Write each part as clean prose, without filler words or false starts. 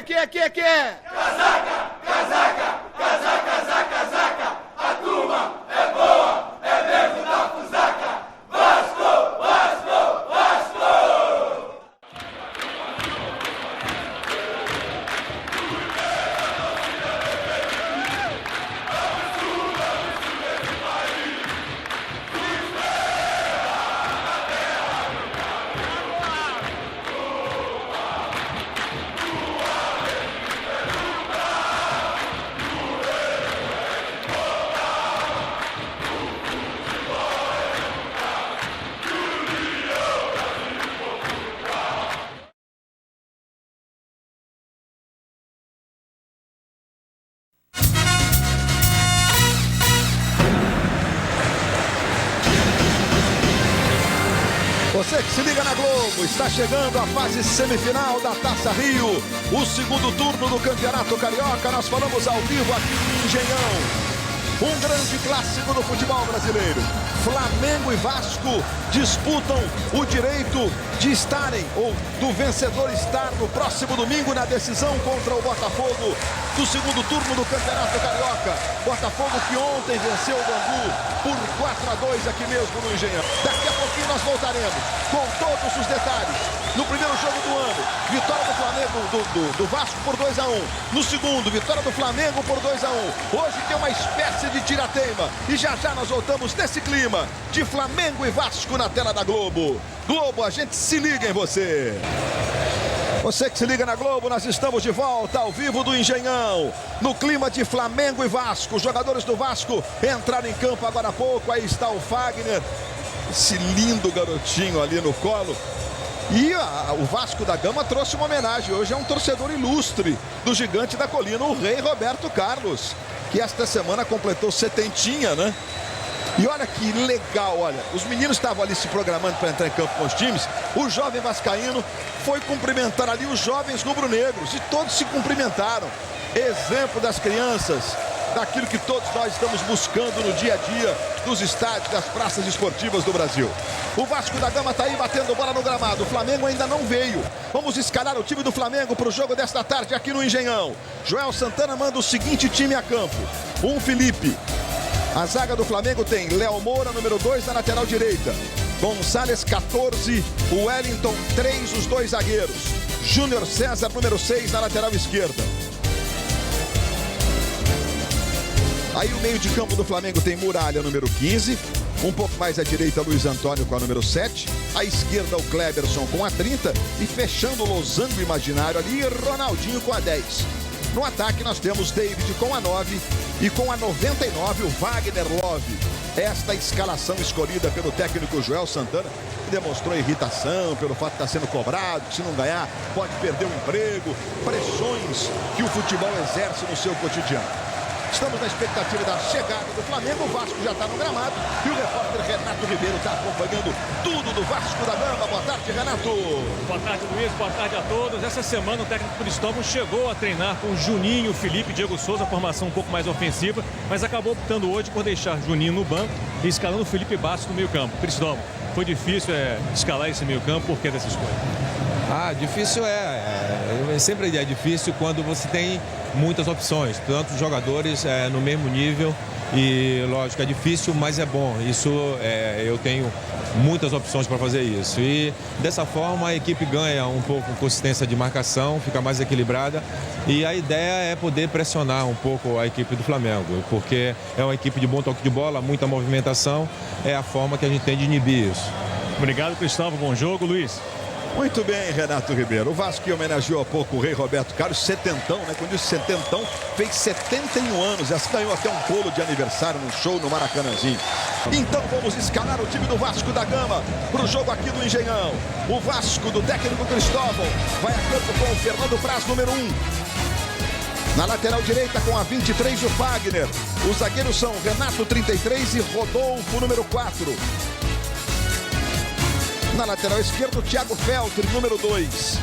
que é? Casaca, casaca, casaca, casaca, casaca. A turma é boa, é mesmo da fusaca. Vasco, Vasco, Vasco! Você que se liga na Globo, está chegando a fase semifinal da Taça Rio, o segundo turno do Campeonato Carioca. Nós falamos ao vivo aqui no Engenhão. Um grande clássico do futebol brasileiro. Flamengo e Vasco disputam o direito de estarem, ou do vencedor estar no próximo domingo na decisão contra o Botafogo do segundo turno do Campeonato Carioca. Botafogo que ontem venceu o Bangu por 4-2 aqui mesmo no Engenhão. Daqui a pouquinho nós voltaremos com todos os detalhes. No primeiro jogo do ano, vitória do Flamengo, do Vasco por 2-1. No segundo, vitória do Flamengo por 2-1. Hoje tem uma espécie de tirateima. E já já nós voltamos nesse clima de Flamengo e Vasco na tela da Globo. Globo, a gente se liga em você. Você que se liga na Globo, nós estamos de volta ao vivo do Engenhão. No clima de Flamengo e Vasco. Os jogadores do Vasco entraram em campo agora há pouco. Aí está o Fagner. Esse lindo garotinho ali no colo. E o Vasco da Gama trouxe uma homenagem. Hoje é um torcedor ilustre do Gigante da Colina, o Rei Roberto Carlos, que esta semana completou setentinha, né? E olha que legal, olha, os meninos estavam ali se programando para entrar em campo com os times. O jovem vascaíno foi cumprimentar ali os jovens rubro-negros e todos se cumprimentaram. Exemplo das crianças, daquilo que todos nós estamos buscando no dia a dia dos estádios, das praças esportivas do Brasil. O Vasco da Gama está aí batendo bola no gramado. O Flamengo ainda não veio. Vamos escalar o time do Flamengo para o jogo desta tarde aqui no Engenhão. Joel Santana manda o seguinte time a campo. Felipe. A zaga do Flamengo tem Léo Moura, número 2, na lateral direita. Gonçalves, 14. Wellington, 3, os dois zagueiros. Júnior César, número 6, na lateral esquerda. Aí o meio de campo do Flamengo tem Muralha, número 15. Um pouco mais à direita, Luiz Antônio com a número 7. À esquerda, o Kleberson com a 30. E fechando o losango imaginário ali, Ronaldinho com a 10. No ataque nós temos David com a 9 e com a 99 o Wagner Love. Esta escalação escolhida pelo técnico Joel Santana, que demonstrou irritação pelo fato de estar sendo cobrado, que se não ganhar pode perder o emprego, pressões que o futebol exerce no seu cotidiano. Estamos na expectativa da chegada do Flamengo. O Vasco já está no gramado e o repórter Renato Ribeiro está acompanhando tudo do Vasco da Gama. Boa tarde, Renato. Boa tarde, Luiz. Boa tarde a todos. Essa semana o técnico Cristóvão chegou a treinar com Juninho, Felipe, Diego Souza, formação um pouco mais ofensiva, mas acabou optando hoje por deixar Juninho no banco e escalando o Felipe Bastos no meio campo. Cristóvão, foi difícil escalar esse meio campo, por que dessa escolha? Difícil sempre é difícil quando você tem muitas opções, tantos jogadores no mesmo nível e, lógico, é difícil, mas é bom. Isso eu tenho muitas opções para fazer isso e dessa forma a equipe ganha um pouco de consistência de marcação, fica mais equilibrada e a ideia é poder pressionar um pouco a equipe do Flamengo, porque é uma equipe de bom toque de bola, muita movimentação, é a forma que a gente tem de inibir isso. Obrigado, Cristóvão. Bom jogo, Luiz. Muito bem, Renato Ribeiro. O Vasco que homenageou há pouco o Rei Roberto Carlos, setentão, né? Quando disse setentão, fez 71 anos. Essa ganhou até um bolo de aniversário num show no Maracanãzinho. Então vamos escalar o time do Vasco da Gama para o jogo aqui do Engenhão. O Vasco do técnico Cristóvão vai a campo com o Fernando Praz, número 1. Na lateral direita com a 23 o Fagner. Os zagueiros são Renato, 33 e Rodolfo, número 4. Na lateral esquerda, o Thiago Feltri, número 2.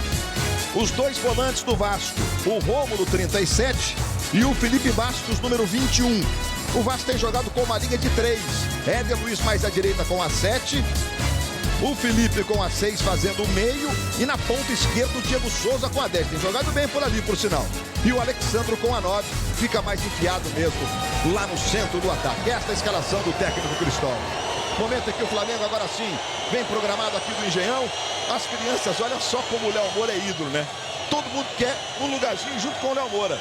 Os dois volantes do Vasco, o Rômulo, 37, e o Felipe Bastos, número 21. O Vasco tem jogado com uma linha de 3. Éder Luiz mais à direita com a 7. O Felipe com a 6 fazendo o meio e na ponta esquerda o Diego Souza com a 10. Tem jogado bem por ali, por sinal. E o Alexandro com a 9 fica mais enfiado mesmo lá no centro do ataque. Esta é a escalação do técnico Cristóvão. Momento em que o Flamengo agora sim vem programado aqui do Engenhão. As crianças, olha só como o Léo Moura é ídolo, né? Todo mundo quer um lugarzinho junto com o Léo Moura.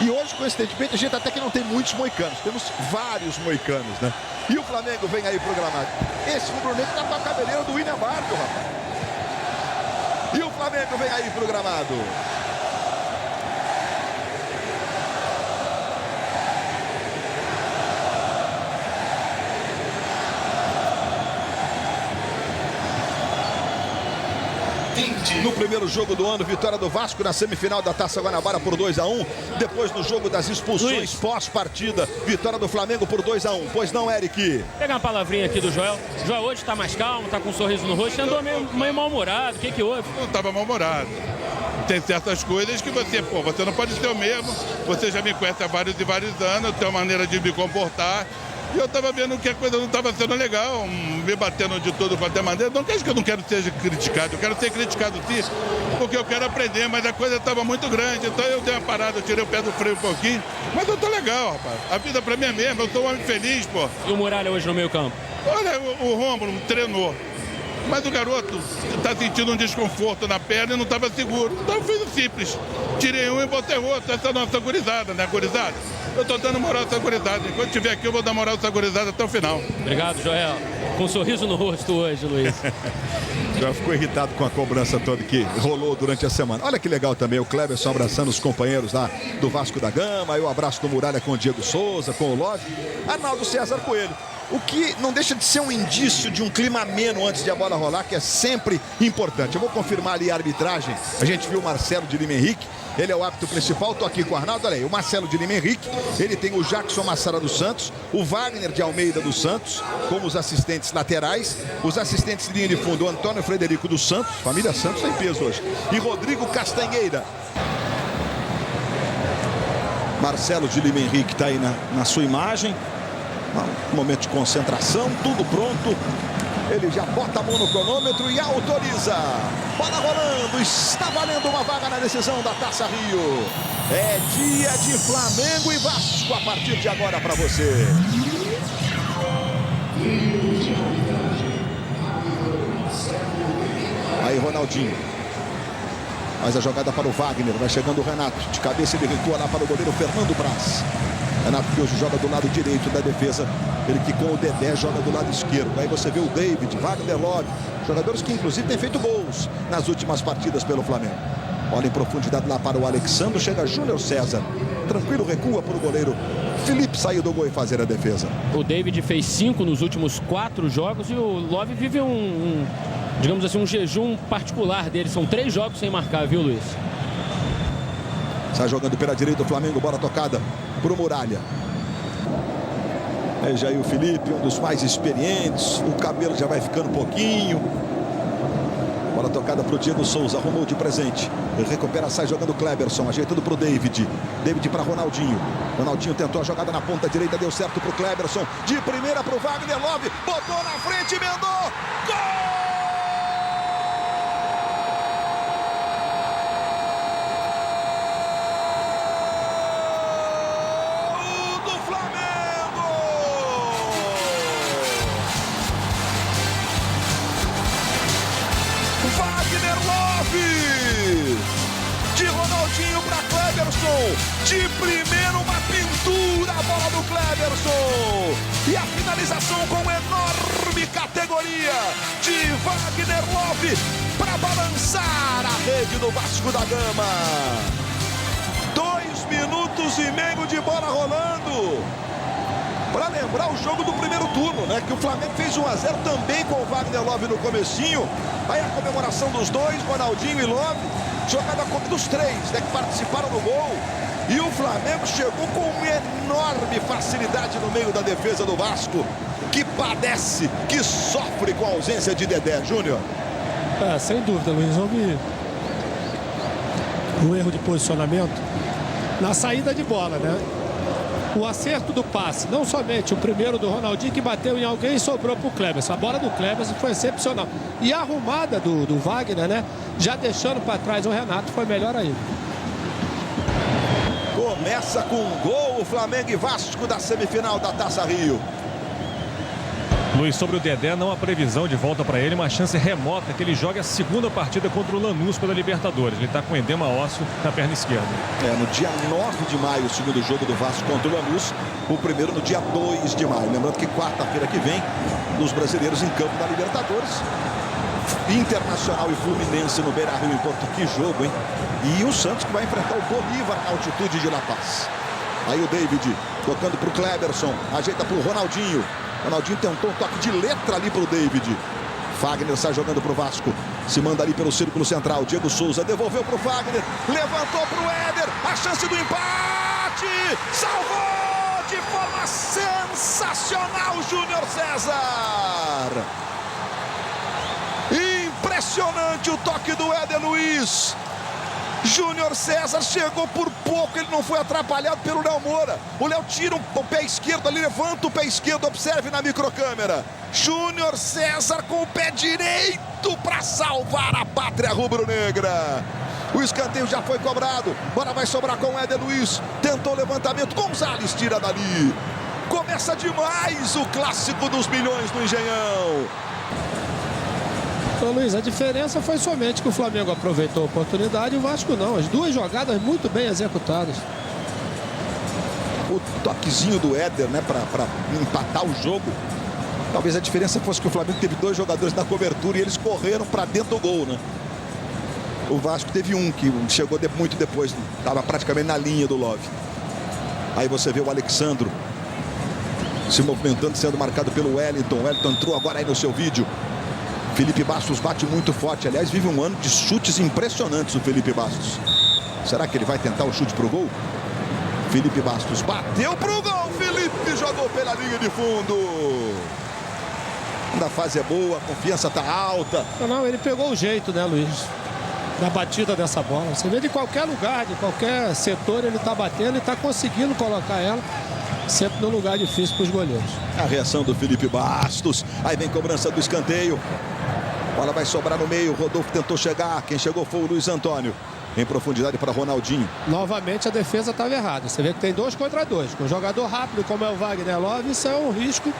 E hoje, coincidentemente, a gente até que não tem muitos moicanos. Temos vários moicanos, né? E o Flamengo vem aí programado. Esse rubro-negro tá com a cabeleira do William Barco, rapaz. E o Flamengo vem aí programado. No primeiro jogo do ano, vitória do Vasco na semifinal da Taça Guanabara por 2-1. Depois no jogo das expulsões pós-partida, vitória do Flamengo por 2-1. Pois não, Eric? Vou pegar uma palavrinha aqui do Joel. O Joel hoje está mais calmo, está com um sorriso no rosto. Você andou meio mal-humorado. O que houve? Eu estava mal-humorado. Tem certas coisas que você não pode ser o mesmo. Você já me conhece há vários e vários anos, eu tenho uma maneira de me comportar. E eu estava vendo que a coisa não estava sendo legal, me batendo de tudo quanto é maneira. Não quer que eu não quero ser criticado, eu quero ser criticado sim, porque eu quero aprender, mas a coisa estava muito grande. Então eu dei uma parada, eu tirei o pé do freio um pouquinho. Mas eu tô legal, rapaz. A vida pra mim é mesmo, eu sou um homem feliz, pô. E o Muralha hoje no meio campo? Olha, o Rômulo treinou. Mas o garoto está sentindo um desconforto na perna e não estava seguro. Então eu fiz o simples. Tirei um e botei outro. Essa é a nossa gurizada, né, gurizada? Eu estou dando moral a essa gurizada. Enquanto estiver aqui, eu vou dar moral a essa gurizada até o final. Obrigado, Joel. Com um sorriso no rosto hoje, Luiz. Já ficou irritado com a cobrança toda que rolou durante a semana. Olha que legal também o Cleberson abraçando os companheiros lá do Vasco da Gama. Aí o abraço do Muralha com o Diego Souza, com o Love. Arnaldo César Coelho. O que não deixa de ser um indício de um clima ameno antes de a bola rolar, que é sempre importante. Eu vou confirmar ali a arbitragem. A gente viu o Marcelo de Lima Henrique. Ele é o árbitro principal. Estou aqui com o Arnaldo. Olha aí, o Marcelo de Lima Henrique. Ele tem o Jackson Massara dos Santos, o Wagner de Almeida dos Santos, como os assistentes laterais. Os assistentes de linha de fundo, o Antônio Frederico dos Santos. Família Santos tem peso hoje. E Rodrigo Castanheira. Marcelo de Lima Henrique está aí na sua imagem. Momento de concentração, tudo pronto. Ele já bota a mão no cronômetro e autoriza. Bola rolando, está valendo uma vaga na decisão da Taça Rio. É dia de Flamengo e Vasco a partir de agora para você. Aí Ronaldinho. Faz a jogada para o Wagner, vai chegando o Renato. De cabeça ele recua lá para o goleiro Fernando Braz. Renato que hoje joga do lado direito da defesa. Ele que com o Dedé joga do lado esquerdo. Aí você vê o David, Wagner Love. Jogadores que inclusive têm feito gols nas últimas partidas pelo Flamengo. Olha em profundidade lá para o Alexandre. Chega Júnior César. Tranquilo, recua para o goleiro Felipe sair do gol e fazer a defesa. O David fez 5 nos últimos 4 jogos e o Love vive digamos assim, um jejum particular dele. São 3 jogos sem marcar, viu, Luiz? Sai jogando pela direita o Flamengo, bola tocada para o Muralha. Aí já aí o Felipe, um dos mais experientes. O cabelo já vai ficando um pouquinho. Bola tocada para o Diego Souza, arrumou de presente. Ele recupera, sai jogando o Cleberson, ajeitando para o David. David para Ronaldinho. Ronaldinho tentou a jogada na ponta direita, deu certo para o Cleberson. De primeira para o Wagner Love, botou na frente, emendou. Gol! Wagner Love! De Ronaldinho para Cleberson. De primeiro uma pintura, a bola do Cleberson. E a finalização com enorme categoria de Wagner Love para balançar a rede do Vasco da Gama. 2 minutos e meio de bola rolando. Para lembrar o jogo do primeiro turno, né? Que o Flamengo fez 1-0 também com o Wagner Love no comecinho. Aí a comemoração dos dois, Ronaldinho e Love. Jogada dos 3, né? Que participaram do gol. E o Flamengo chegou com uma enorme facilidade no meio da defesa do Vasco. Que padece, que sofre com a ausência de Dedé. Júnior. Sem dúvida, Luiz. Houve um erro de posicionamento na saída de bola, né? O acerto do passe, não somente o primeiro do Ronaldinho que bateu em alguém e sobrou para o Cleberson. A bola do Cleberson foi excepcional. E a arrumada do Wagner, né? Já deixando para trás o Renato, foi melhor ainda. Começa com um gol o Flamengo e Vasco da semifinal da Taça Rio. Luiz, sobre o Dedé, não há previsão de volta para ele, uma chance remota que ele jogue a segunda partida contra o Lanús pela Libertadores. Ele está com edema ósseo na perna esquerda. No dia 9 de maio, o segundo jogo do Vasco contra o Lanús. O primeiro no dia 2 de maio. Lembrando que quarta-feira que vem, os brasileiros em campo da Libertadores. Internacional e Fluminense no Beira-Rio em Porto. Que jogo, hein? E o Santos que vai enfrentar o Bolívar na altitude de La Paz. Aí o David tocando para o Cleberson. Ajeita para o Ronaldinho. Ronaldinho tentou um toque de letra ali para o David. Fagner sai jogando para o Vasco. Se manda ali pelo círculo central. Diego Souza devolveu para o Fagner. Levantou para o Éder. A chance do empate. Salvou de forma sensacional Júnior César. Impressionante o toque do Éder Luiz. Júnior César chegou por pouco, ele não foi atrapalhado pelo Léo Moura. O Léo tira o pé esquerdo ali, levanta o pé esquerdo, observe na microcâmera. Júnior César com o pé direito para salvar a pátria rubro-negra. O escanteio já foi cobrado, agora vai sobrar com o Éder Luiz. Tentou o levantamento, Gonzalez tira dali. Começa demais o clássico dos milhões do Engenhão. Ô Luiz, a diferença foi somente que o Flamengo aproveitou a oportunidade e o Vasco não. As duas jogadas muito bem executadas. O toquezinho do Éder, né, para empatar o jogo. Talvez a diferença fosse que o Flamengo teve dois jogadores na cobertura e eles correram para dentro do gol, né? O Vasco teve um que chegou muito depois, estava praticamente na linha do Love. Aí você vê o Alexandro se movimentando, sendo marcado pelo Wellington. O Wellington entrou agora aí no seu vídeo. Felipe Bastos bate muito forte. Aliás, vive um ano de chutes impressionantes o Felipe Bastos. Será que ele vai tentar o chute pro gol? Felipe Bastos bateu pro gol. Felipe jogou pela linha de fundo. A fase é boa, a confiança tá alta. Não, ele pegou o jeito, né, Luiz? Da batida dessa bola. Você vê de qualquer lugar, de qualquer setor, ele tá batendo e tá conseguindo colocar ela sempre no lugar difícil para os goleiros. A reação do Felipe Bastos. Aí vem cobrança do escanteio. A bola vai sobrar no meio. Rodolfo tentou chegar. Quem chegou foi o Luiz Antônio. Em profundidade para Ronaldinho. Novamente a defesa estava errada. Você vê que tem 2 contra 2. Com um jogador rápido como é o Wagner Love, isso é um risco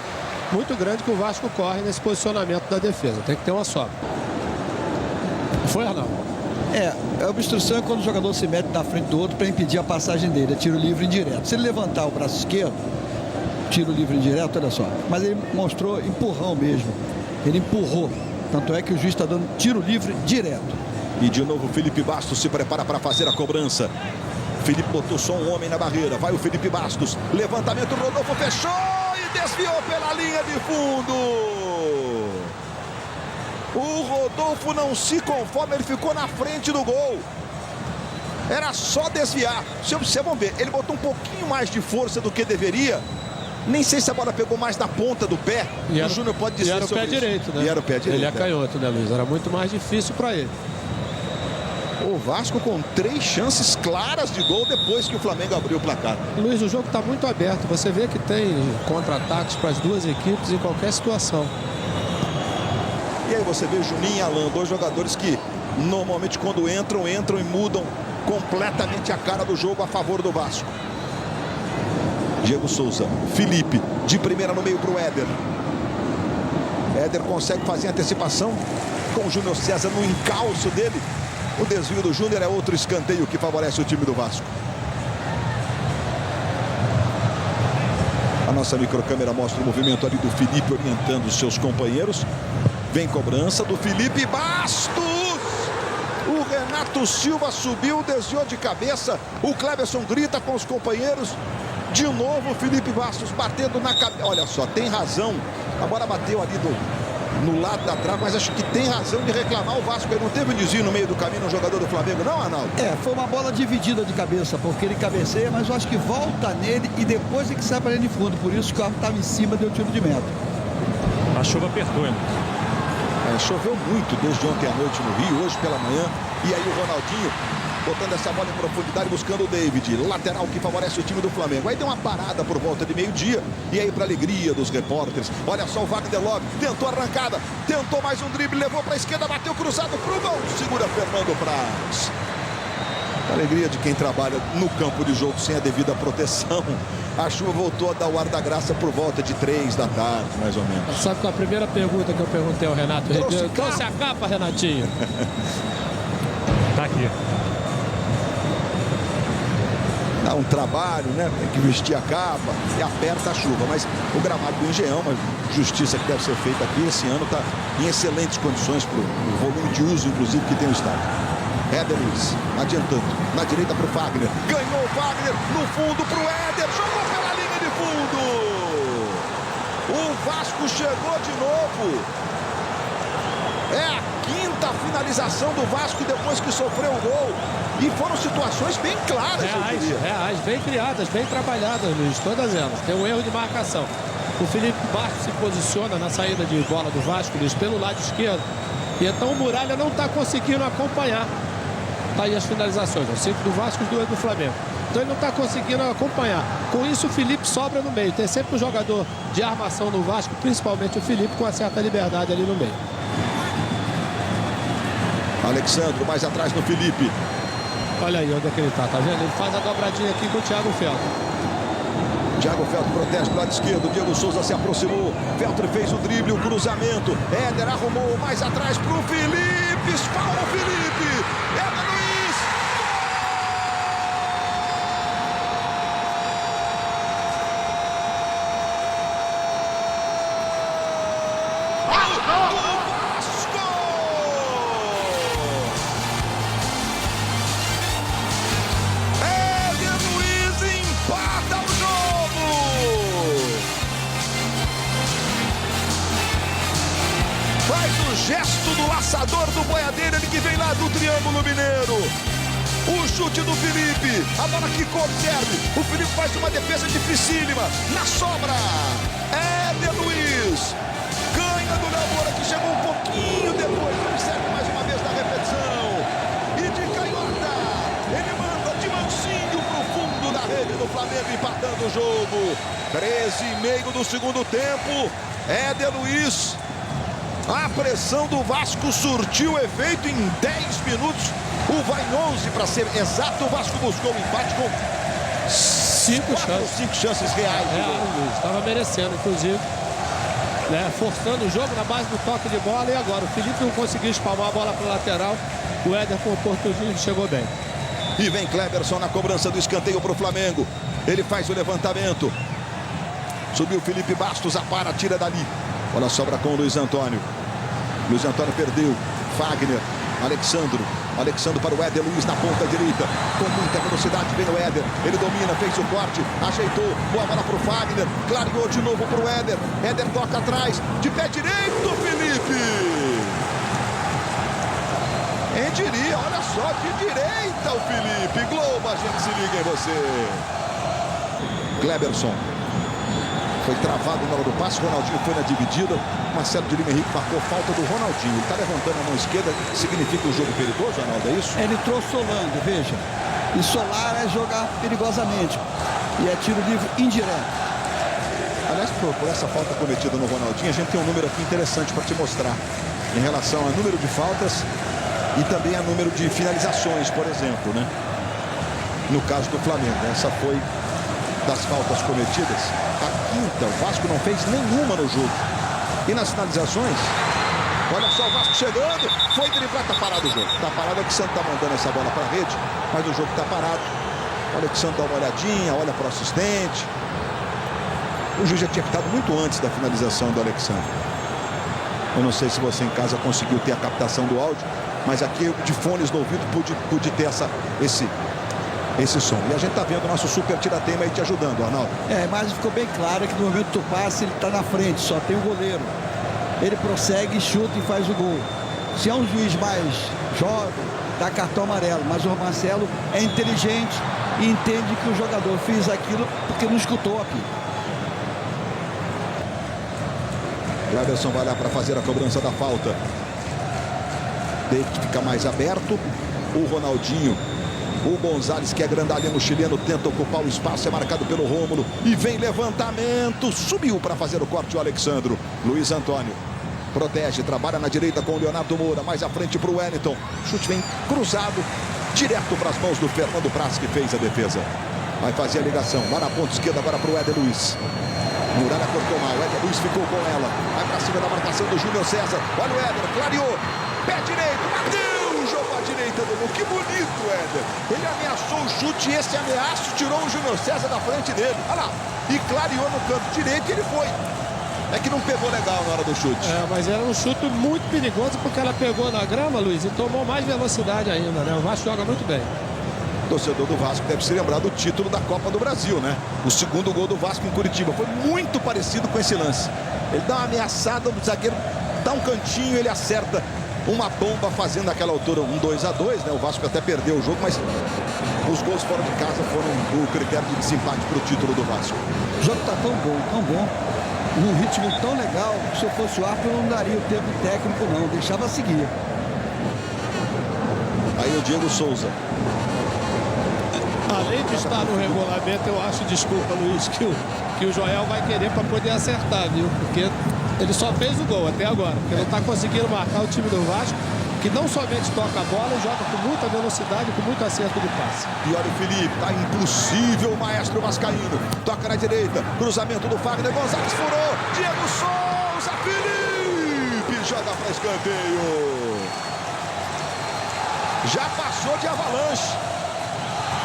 muito grande que o Vasco corre nesse posicionamento da defesa. Tem que ter uma sobra. Foi, Arnaldo? A obstrução é quando o jogador se mete na frente do outro para impedir a passagem dele. É tiro livre indireto. Se ele levantar o braço esquerdo, tiro livre indireto, olha só. Mas ele mostrou empurrão mesmo. Ele empurrou. Tanto é que o juiz está dando tiro livre direto. E de novo o Felipe Bastos se prepara para fazer a cobrança. Felipe botou só um homem na barreira. Vai o Felipe Bastos. Levantamento, Rodolfo fechou e desviou pela linha de fundo. O Rodolfo não se conforma, ele ficou na frente do gol. Era só desviar. Vocês vão ver, ele botou um pouquinho mais de força do que deveria. Nem sei se a bola pegou mais na ponta do pé. O Júnior pode dizer sobre isso. E era o pé direito, né? E era o pé direito. Ele é canhoto, né, Luiz? Era muito mais difícil para ele. O Vasco com 3 chances claras de gol depois que o Flamengo abriu o placar. Luiz, o jogo está muito aberto. Você vê que tem contra-ataques para as duas equipes em qualquer situação. E aí você vê Juninho e Alan, 2 jogadores que normalmente quando entram e mudam completamente a cara do jogo a favor do Vasco. Diego Souza, Felipe, de primeira no meio para o Éder. Éder consegue fazer a antecipação com o Júnior César no encalço dele. O desvio do Júnior é outro escanteio que favorece o time do Vasco. A nossa microcâmera mostra o movimento ali do Felipe orientando os seus companheiros. Vem cobrança do Felipe Bastos. O Renato Silva subiu, desviou de cabeça. O Cleberson grita com os companheiros. De novo o Felipe Bastos batendo na cabeça. Olha só, tem razão. A bola bateu ali no lado da trave, mas acho que tem razão de reclamar o Vasco. Ele não teve um desvio no meio do caminho no jogador do Flamengo, não, Arnaldo? Foi uma bola dividida de cabeça, porque ele cabeceia, mas eu acho que volta nele e depois é que sai para ele de fundo. Por isso que o carro estava em cima, deu tiro de meta. A chuva apertou, hein? Choveu muito desde ontem à noite no Rio, hoje pela manhã. E aí o Ronaldinho botando essa bola em profundidade, buscando o David, lateral que favorece o time do Flamengo. Aí deu uma parada por volta de meio-dia, e aí para alegria dos repórteres, olha só o Wagner Love, tentou a arrancada, tentou mais um drible, levou para a esquerda, bateu cruzado pro gol, segura Fernando Praz. Alegria de quem trabalha no campo de jogo sem a devida proteção. A chuva voltou a dar o ar da graça por volta de 3 da tarde, mais ou menos. Sabe qual a primeira pergunta que eu perguntei ao Renato Ribeiro? Trouxe a capa, Renatinho? Tá aqui. Dá um trabalho, né? Tem que vestir a capa e aperta a chuva. Mas o gramado do Engenhão, uma justiça que deve ser feita aqui, esse ano está em excelentes condições para o volume de uso, inclusive, que tem o estádio. Éder Luiz, adiantando, na direita para o Fagner, ganhou o Fagner, no fundo para o Éder, jogou pela linha de fundo. O Vasco chegou de novo. É a quinta finalização do Vasco depois que sofreu o gol. E foram situações bem claras, reais, bem criadas, bem trabalhadas, Luiz, todas elas. Tem um erro de marcação. O Felipe Bastos se posiciona na saída de bola do Vasco, Luiz, pelo lado esquerdo. E então o Muralha não está conseguindo acompanhar. Tá aí as finalizações, 5 do Vasco e 2 do Flamengo. Então ele não está conseguindo acompanhar. Com isso o Felipe sobra no meio. Tem sempre um jogador de armação no Vasco, principalmente o Felipe, com uma certa liberdade ali no meio. Alexandro mais atrás no Felipe. Olha aí onde é que ele tá vendo? Ele faz a dobradinha aqui com o Thiago Feltro. Thiago Feltro protege do lado esquerdo, Diego Souza se aproximou, Feltro fez o drible, o cruzamento, Éder arrumou mais atrás para o Felipe, espalma o Felipe, Éder Luiz! Gesto do laçador do boiadeiro, ele que vem lá do Triângulo Mineiro. O chute do Felipe, a bola que observe. O Felipe faz uma defesa dificílima. Na sobra, Éder Luiz ganha do Léo Moura, que chegou um pouquinho depois. Observe mais uma vez na repetição. E de canhota, ele manda de mansinho pro fundo da rede do Flamengo, empatando o jogo. 13,5 do segundo tempo. Éder Luiz. A pressão do Vasco surtiu efeito em 10 minutos. O vai 11 para ser exato. O Vasco buscou o empate com 5 chances reais. Estava merecendo, inclusive, né, forçando o jogo na base do toque de bola. E agora o Felipe não conseguiu espalmar a bola para o lateral. O Éder com o oportunismo chegou bem. E vem Cleberson na cobrança do escanteio para o Flamengo. Ele faz o levantamento. Subiu Felipe Bastos, apara, tira dali. Bola sobra com o Luiz Antônio. Luiz Antônio perdeu. Fagner, Alexandro para o Éder Luiz na ponta direita. Com muita velocidade vem o Éder. Ele domina, fez o corte, ajeitou. Boa bola para o Fagner. Clareou de novo para o Éder. Éder toca atrás. De pé direito, Felipe. Quem diria? Olha só, de direita o Felipe. Globo, a gente se liga em você. Cleberson. Foi travado na hora do passe, Ronaldinho foi na dividida. Marcelo de Lima Henrique marcou falta do Ronaldinho. Ele está levantando a mão esquerda, significa um jogo perigoso, Arnaldo, é isso? Ele entrou solando, veja. E solar é jogar perigosamente. E é tiro livre indireto. Aliás, por essa falta cometida no Ronaldinho, a gente tem um número aqui interessante para te mostrar. Em relação ao número de faltas e também a número de finalizações, por exemplo, né? No caso do Flamengo, essa foi das faltas cometidas a quinta. O Vasco não fez nenhuma no jogo. E nas finalizações, olha só o Vasco chegando, foi driblar, tá parado o jogo. Tá parado, o Alexandre tá mandando essa bola para a rede, mas o jogo tá parado. O Alexandre dá uma olhadinha, olha para o assistente. O juiz já tinha pitado muito antes da finalização do Alexandre. Eu não sei se você em casa conseguiu ter a captação do áudio, mas aqui de fones no ouvido pude ter esse som. E a gente tá vendo o nosso super tiratema aí te ajudando, Arnaldo. Mas ficou bem claro que no momento do passe ele tá na frente, só tem o goleiro. Ele prossegue, chuta e faz o gol. Se é um juiz mais jovem, dá cartão amarelo. Mas o Marcelo é inteligente e entende que o jogador fez aquilo porque não escutou aqui. Cleberson vai lá para fazer a cobrança da falta. David fica mais aberto. O Ronaldinho O Gonzalez, que é grandalhão chileno, tenta ocupar o espaço, é marcado pelo Rômulo. E vem levantamento, subiu para fazer o corte o Alexandro. Luiz Antônio protege, trabalha na direita com o Leonardo Moura, mais à frente para o Wellington. Chute vem cruzado, direto para as mãos do Fernando Praz, que fez a defesa. Vai fazer a ligação, lá na ponta esquerda, agora para o Éder Luiz. Muralha cortou mal, o Éder Luiz ficou com ela. Vai para cima da marcação do Júnior César. Olha o Éder, clareou, pé direito, bateu! Jogou à direita do gol, que bonito, Éder. Ele ameaçou o chute e esse ameaço tirou o Júnior César da frente dele. Olha lá, e clareou no canto direito e ele foi. É que não pegou legal na hora do chute. Mas era um chute muito perigoso porque ela pegou na grama, Luiz, e tomou mais velocidade ainda, né? O Vasco joga muito bem. O torcedor do Vasco deve se lembrar do título da Copa do Brasil, né? O segundo gol do Vasco em Curitiba foi muito parecido com esse lance. Ele dá uma ameaçada, o zagueiro dá um cantinho, ele acerta uma bomba fazendo aquela altura um 2-2, né? O Vasco até perdeu o jogo, mas os gols fora de casa foram o critério de desempate para o título do Vasco. O jogo tá tão bom. Num ritmo tão legal, que se eu fosse o árbitro, eu não daria o tempo técnico, não. Deixava seguir. Aí o Diego Souza. Além de estar no regulamento, eu acho, desculpa, Luiz, que o Joel vai querer para poder acertar, viu? Porque ele só fez o gol até agora. Porque não está conseguindo marcar o time do Vasco, que não somente toca a bola, joga com muita velocidade, com muito acerto de passe. E olha o Felipe, tá impossível o maestro vascaíno. Toca na direita, cruzamento do Fagner Gonzalez, furou, Diego Souza, Felipe, joga para escanteio. Já passou de avalanche.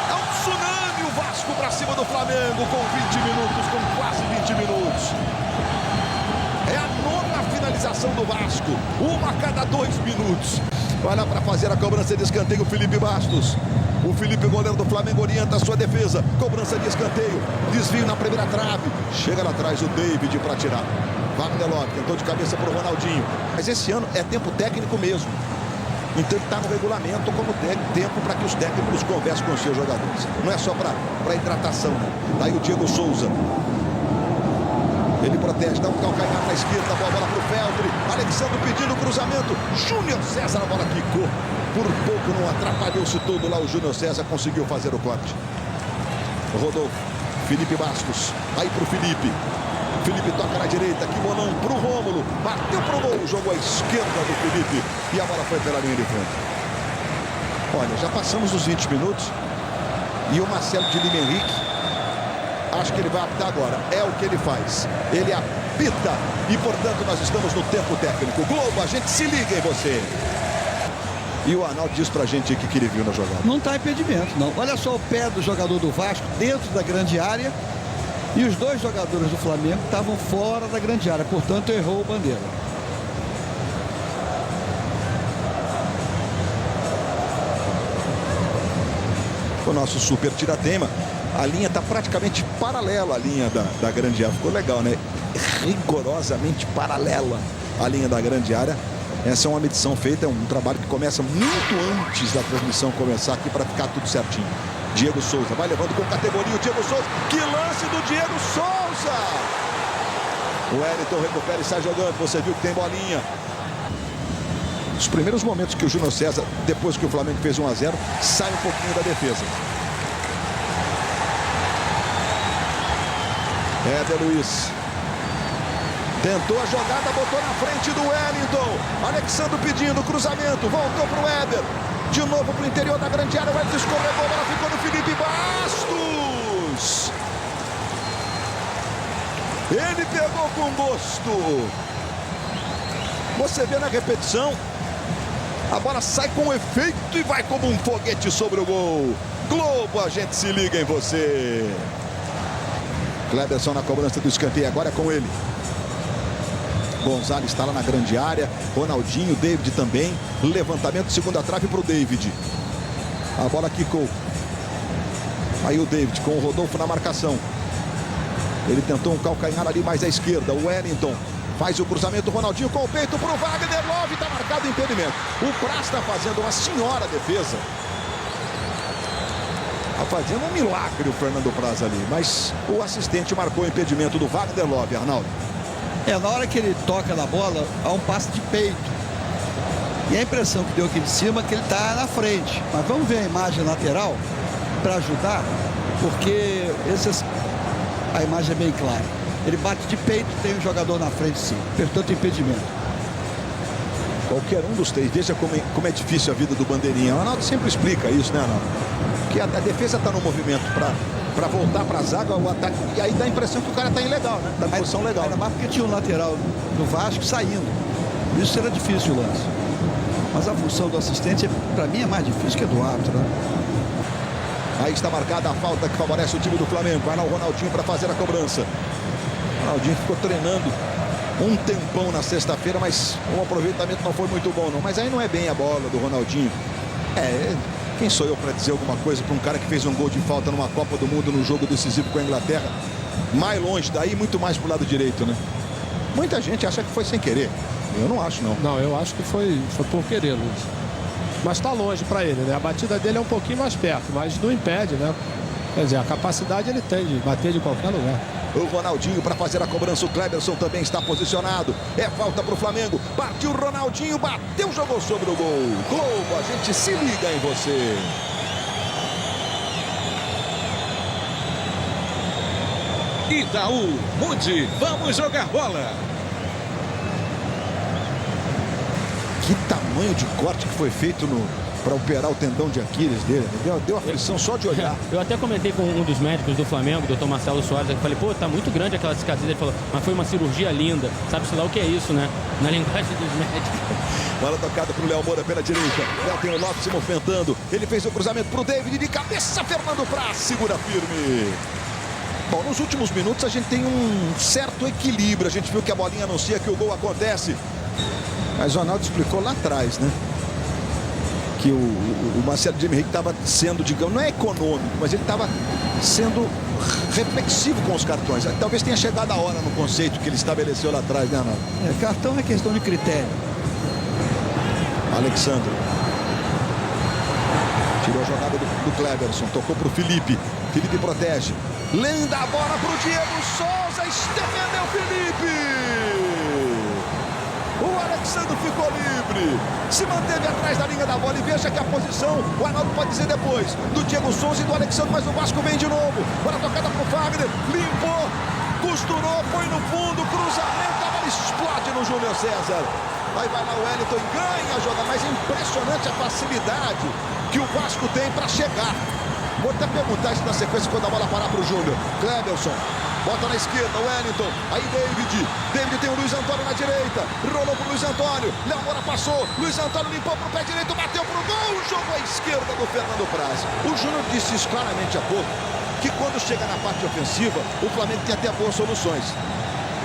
É um tsunami o Vasco para cima do Flamengo com 20 minutos, com quase 20 minutos. É a nona finalização do Vasco, uma a cada 2 minutos. Vai lá para fazer a cobrança de escanteio o Felipe Bastos. O Felipe, goleiro do Flamengo, orienta a sua defesa. Cobrança de escanteio, desvio na primeira trave. Chega lá atrás o David para tirar. Wagner Love tentou de cabeça para o Ronaldinho. Mas esse ano é tempo técnico mesmo. Então ele está no regulamento como tempo para que os técnicos conversem com os seus jogadores. Não é só para hidratação. Daí o Diego Souza. Ele protege, dá um calcanhar na esquerda, a bola para o Feltri. Alexandre pedindo cruzamento. Júnior César, a bola quicou. Por pouco não atrapalhou-se todo lá. O Júnior César conseguiu fazer o corte. Rodolfo, Felipe Bastos. Aí para o Felipe. Felipe toca na direita, que bolão para o Rômulo. Bateu para o gol, jogou à esquerda do Felipe. E a bola foi pela linha de frente. Olha, já passamos os 20 minutos. E o Marcelo de Lima Henrique, acho que ele vai apitar agora. É o que ele faz. Ele apita. E, portanto, nós estamos no tempo técnico. Globo, a gente se liga em você. E o Arnaldo diz pra gente o que ele viu na jogada. Não está impedimento, não. Olha só o pé do jogador do Vasco dentro da grande área. E os dois jogadores do Flamengo estavam fora da grande área. Portanto, errou o Bandeira. O nosso super tiratema. A linha está praticamente paralela à linha da grande área. Ficou legal, né? Rigorosamente paralela à linha da grande área. Essa é uma medição feita, é um trabalho que começa muito antes da transmissão começar aqui para ficar tudo certinho. Diego Souza vai levando com categoria o Diego Souza. Que lance do Diego Souza! O Wellington recupera e sai jogando. Você viu que tem bolinha. Os primeiros momentos que o Júnior César, depois que o Flamengo fez 1-0, sai um pouquinho da defesa. Éder Luiz. Tentou a jogada, botou na frente do Wellington. Alexandre pedindo cruzamento. Voltou para o Éder. De novo para o interior da grande área. O Wellington escorregou, a bola ficou no Felipe Bastos. Ele pegou com gosto. Você vê na repetição. A bola sai com efeito e vai como um foguete sobre o gol. Globo, a gente se liga em você. Cleberson na cobrança do escanteio. Agora é com ele. Gonzalez está lá na grande área. Ronaldinho, David também. Levantamento, segunda trave para o David. A bola quicou. Aí o David com o Rodolfo na marcação. Ele tentou um calcanhar ali mais à esquerda. O Wellington faz o cruzamento. Ronaldinho com o peito para o Wagner Love. Está marcado o impedimento. O Praz está fazendo uma senhora defesa. Está fazendo um milagre o Fernando Praz ali. Mas o assistente marcou o impedimento do Wagner Love, Arnaldo. Na hora que ele toca na bola, há um passe de peito. E a impressão que deu aqui de cima é que ele está na frente. Mas vamos ver a imagem lateral para ajudar, porque a imagem é bem clara. Ele bate de peito, tem um jogador na frente sim, portanto impedimento. Qualquer um dos três, veja como é difícil a vida do bandeirinha. O Arnaldo sempre explica isso, né, Arnaldo? Que a defesa está no movimento para voltar para a zaga, o ataque, e aí dá a impressão que o cara está ilegal, né? Tá em posição legal. Ainda mais porque tinha um lateral do Vasco saindo. Isso era difícil o lance. Mas a função do assistente, para mim, é mais difícil que a do árbitro, né? Aí está marcada a falta que favorece o time do Flamengo. Vai lá o Ronaldinho para fazer a cobrança. O Ronaldinho ficou treinando um tempão na sexta-feira, mas o aproveitamento não foi muito bom, não. Mas aí não é bem a bola do Ronaldinho. Quem sou eu para dizer alguma coisa para um cara que fez um gol de falta numa Copa do Mundo no jogo decisivo com a Inglaterra? Mais longe daí, muito mais pro lado direito, né? Muita gente acha que foi sem querer. Eu não acho, não. Não, eu acho que foi por querer, Luiz. Mas está longe para ele, né? A batida dele é um pouquinho mais perto, mas não impede, né? Quer dizer, a capacidade ele tem de bater de qualquer lugar. O Ronaldinho para fazer a cobrança, o Cleberson também está posicionado. É falta para o Flamengo. Partiu o Ronaldinho, bateu, jogou sobre o gol. Globo, a gente se liga em você. Itaú, mude, vamos jogar bola. Que tamanho de corte que foi feito para operar o tendão de Aquiles dele. Deu aflição só de olhar. Eu até comentei com um dos médicos do Flamengo, o Dr. Marcelo Soares, eu falei, pô, tá muito grande aquela cicatriz. Ele falou, mas foi uma cirurgia linda. Sabe-se lá o que é isso, né? Na linguagem dos médicos. Bola tocada para o Léo Moura pela direita. Léo tem o Lopes se movimentando. Ele fez o cruzamento para o David de cabeça. Fernando Praz segura firme. Bom, nos últimos minutos a gente tem um certo equilíbrio. A gente viu que a bolinha anuncia que o gol acontece. Mas o Arnaldo explicou lá atrás, né? Que o Marcelo de Henrique estava sendo, digamos, não é econômico, mas ele estava sendo reflexivo com os cartões. Talvez tenha chegado a hora no conceito que ele estabeleceu lá atrás, né, Arnaldo? Cartão é questão de critério. Alexandre. Tirou a jogada do Cleberson, tocou para o Felipe. Felipe protege. Lenda a bola para o Diego Souza. Defendeu Felipe. O Alexandre ficou livre, se manteve atrás da linha da bola e veja que a posição, o Arnaldo pode dizer depois, do Diego Souza e do Alexandre, mas o Vasco vem de novo. Bola tocada para o Fagner, limpou, costurou, foi no fundo, cruzamento, a bola explode no Júlio César. Aí vai lá o Wellington e ganha a jogada, mas é impressionante a facilidade que o Vasco tem para chegar. Vou até perguntar isso na sequência quando a bola parar para o Júnior. Cleberson. Bota na esquerda, Wellington. Aí David. David tem o Luiz Antônio na direita. Rolou pro Luiz Antônio. Léo Moura passou. Luiz Antônio limpou pro pé direito. Bateu pro gol. Jogou à esquerda do Fernando Praz. O Júnior disse isso claramente há pouco. Que quando chega na parte ofensiva, o Flamengo tem até boas soluções.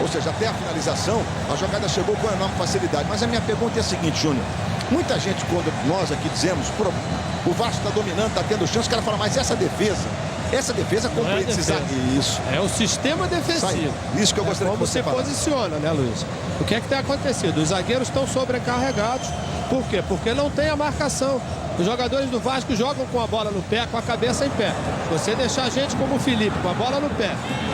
Ou seja, até a finalização, a jogada chegou com enorme facilidade. Mas a minha pergunta é a seguinte, Júnior. Muita gente, quando nós aqui dizemos, o Vasco está dominando, está tendo chance, o cara fala, mas essa defesa compreende esses zagueiros. Isso. É o sistema defensivo. Isso que eu gostaria como que você falasse. Posiciona, né, Luiz? O que é que tem acontecido? Os zagueiros estão sobrecarregados. Por quê? Porque não tem a marcação. Os jogadores do Vasco jogam com a bola no pé, com a cabeça em pé. Você deixar gente como o Felipe, com a bola no pé,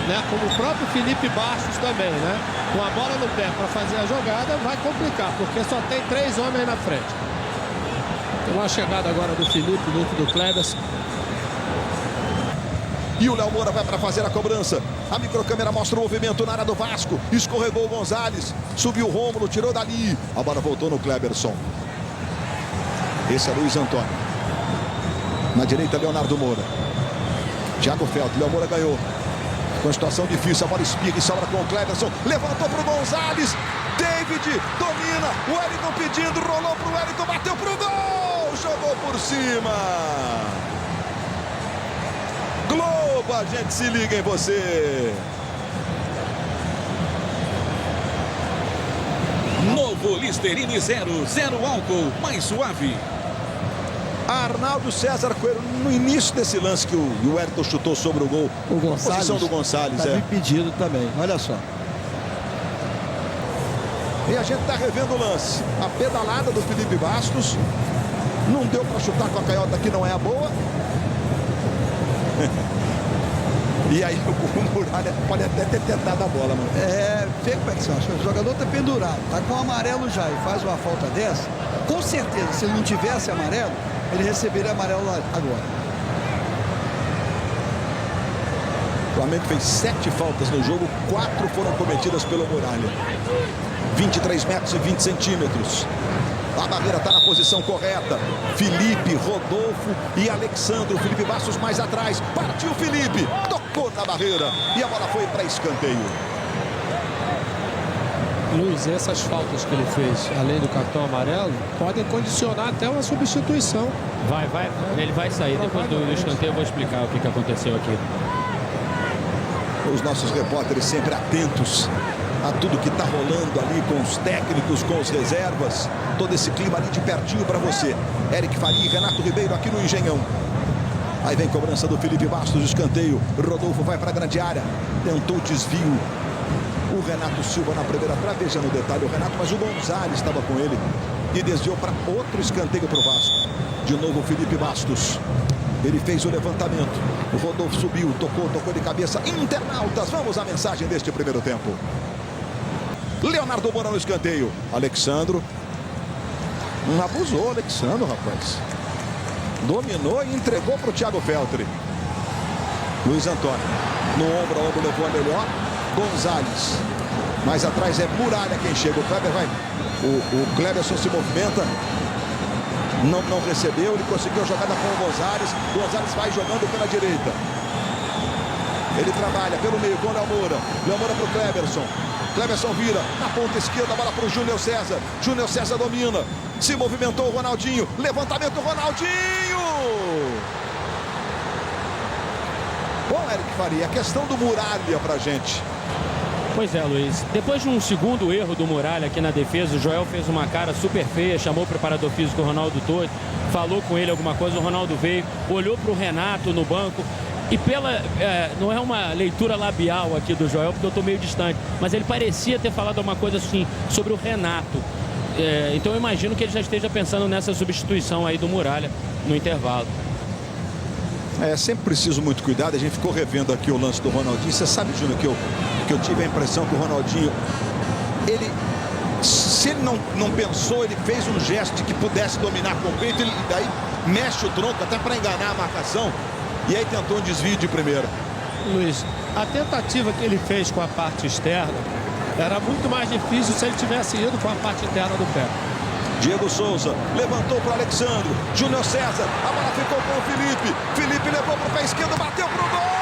né? Como o próprio Felipe Bastos também, né? Com a bola no pé para fazer a jogada, vai complicar, porque só tem 3 homens na frente. Tem uma chegada agora do Felipe, do Cleberson. E o Léo Moura vai para fazer a cobrança. A microcâmera mostra o movimento na área do Vasco. Escorregou o Gonzalez. Subiu o Rômulo, tirou dali. A bola voltou no Cleberson. Esse é Luiz Antônio. Na direita, Leonardo Moura. Thiago Felto. Léo Moura ganhou. Com situação difícil. A bola espirra e sobra com o Cleberson. Levantou para o Gonzalez. David domina. O Wellington pedindo. Rolou para o Wellington. Bateu para o gol. Jogou por cima. Globo, a gente se liga em você. Novo Listerine Zero álcool, mais suave. Arnaldo César Coelho, no início desse lance que o Wellington chutou sobre o gol. O Gonçalves, a posição do Gonçalves. Estava impedido também, olha só. E a gente está revendo o lance. A pedalada do Felipe Bastos. Não deu para chutar com a canhota, que não é a boa. E aí o Muralha pode até ter tentado a bola, mano. Vê como é que você acha. O jogador tá pendurado, tá com amarelo já e faz uma falta dessa. Com certeza, se ele não tivesse amarelo, ele receberia amarelo agora. O Flamengo fez 7 faltas no jogo, 4 foram cometidas pelo Muralha. 23 metros e 20 centímetros. A barreira está na posição correta. Felipe, Rodolfo e Alexandro. Felipe Bastos mais atrás. Partiu Felipe. Tocou na barreira. E a bola foi para escanteio. Luiz, essas faltas que ele fez, além do cartão amarelo, podem condicionar até uma substituição. Ele vai sair. Depois do escanteio eu vou explicar o que aconteceu aqui. Os nossos repórteres sempre atentos a tudo que está rolando ali com os técnicos, com os reservas. Todo esse clima ali de pertinho para você. Eric Faria e Renato Ribeiro aqui no Engenhão. Aí vem cobrança do Felipe Bastos, escanteio. Rodolfo vai para a grande área. Tentou o desvio. O Renato Silva na primeira trave. Veja no detalhe o Renato, mas o Gonzalez estava com ele. E desviou para outro escanteio para o Vasco. De novo o Felipe Bastos. Ele fez o levantamento. O Rodolfo subiu, tocou de cabeça. Internautas, vamos à mensagem deste primeiro tempo. Leonardo Moura no escanteio. Alexandro. Não abusou, Alexandro, rapaz. Dominou e entregou para o Thiago Feltri. Luiz Antônio. No ombro a ombro levou a melhor. Gonzalez. Mais atrás é Muralha quem chega. O Kleber vai. O Kleberson se movimenta. Não recebeu, ele conseguiu a jogada com o Gonzalez. Gonzalez vai jogando pela direita. Ele trabalha pelo meio com o Léo Moura. Léo Moura para o Kleberson. Kleberson vira na ponta esquerda, a bola para o Júnior César. Júnior César domina. Se movimentou o Ronaldinho. Levantamento Ronaldinho. Bom, Eric Faria, a questão do Muralha pra gente. Pois é, Luiz. Depois de um segundo erro do Muralha aqui na defesa, o Joel fez uma cara super feia, chamou o preparador físico Ronaldo Torres, falou com ele alguma coisa, o Ronaldo veio, olhou para o Renato no banco e não é uma leitura labial aqui do Joel, porque eu estou meio distante, mas ele parecia ter falado alguma coisa assim sobre o Renato. Então eu imagino que ele já esteja pensando nessa substituição aí do Muralha no intervalo. Sempre preciso muito cuidado. A gente ficou revendo aqui o lance do Ronaldinho. Você sabe, Júnior, que eu tive a impressão que o Ronaldinho, se ele não pensou, ele fez um gesto de que pudesse dominar com o peito, ele daí mexe o tronco até para enganar a marcação e aí tentou um desvio de primeira. Luiz, a tentativa que ele fez com a parte externa era muito mais difícil se ele tivesse ido com a parte interna do pé. Diego Souza levantou para o Alexandre. Júnior César, a bola ficou com o Felipe. Felipe levou para o pé esquerdo, bateu para o gol!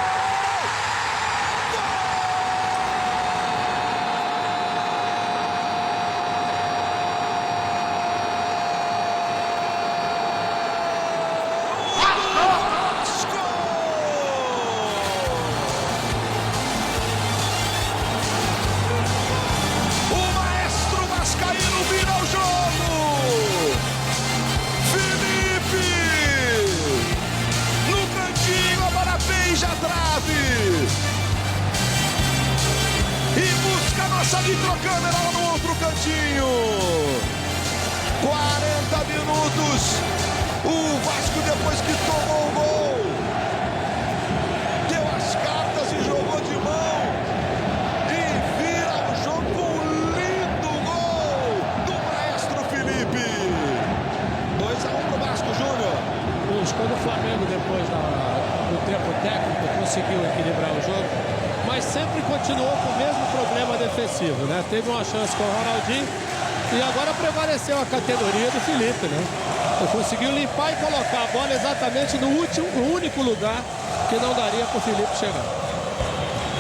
Nossa microcâmera lá no outro cantinho. 40 minutos. O Vasco, depois que tomou o gol, deu as cartas e jogou de mão. E vira o jogo com um lindo gol do maestro Felipe. 2-1 pro Vasco, Júnior. Quando o Flamengo, depois do tempo técnico, conseguiu equilibrar o jogo, mas sempre continuou com o mesmo problema defensivo, né? Teve uma chance com o Ronaldinho e agora prevaleceu a categoria do Felipe, né? Ele conseguiu limpar e colocar a bola exatamente no único lugar que não daria para o Felipe chegar.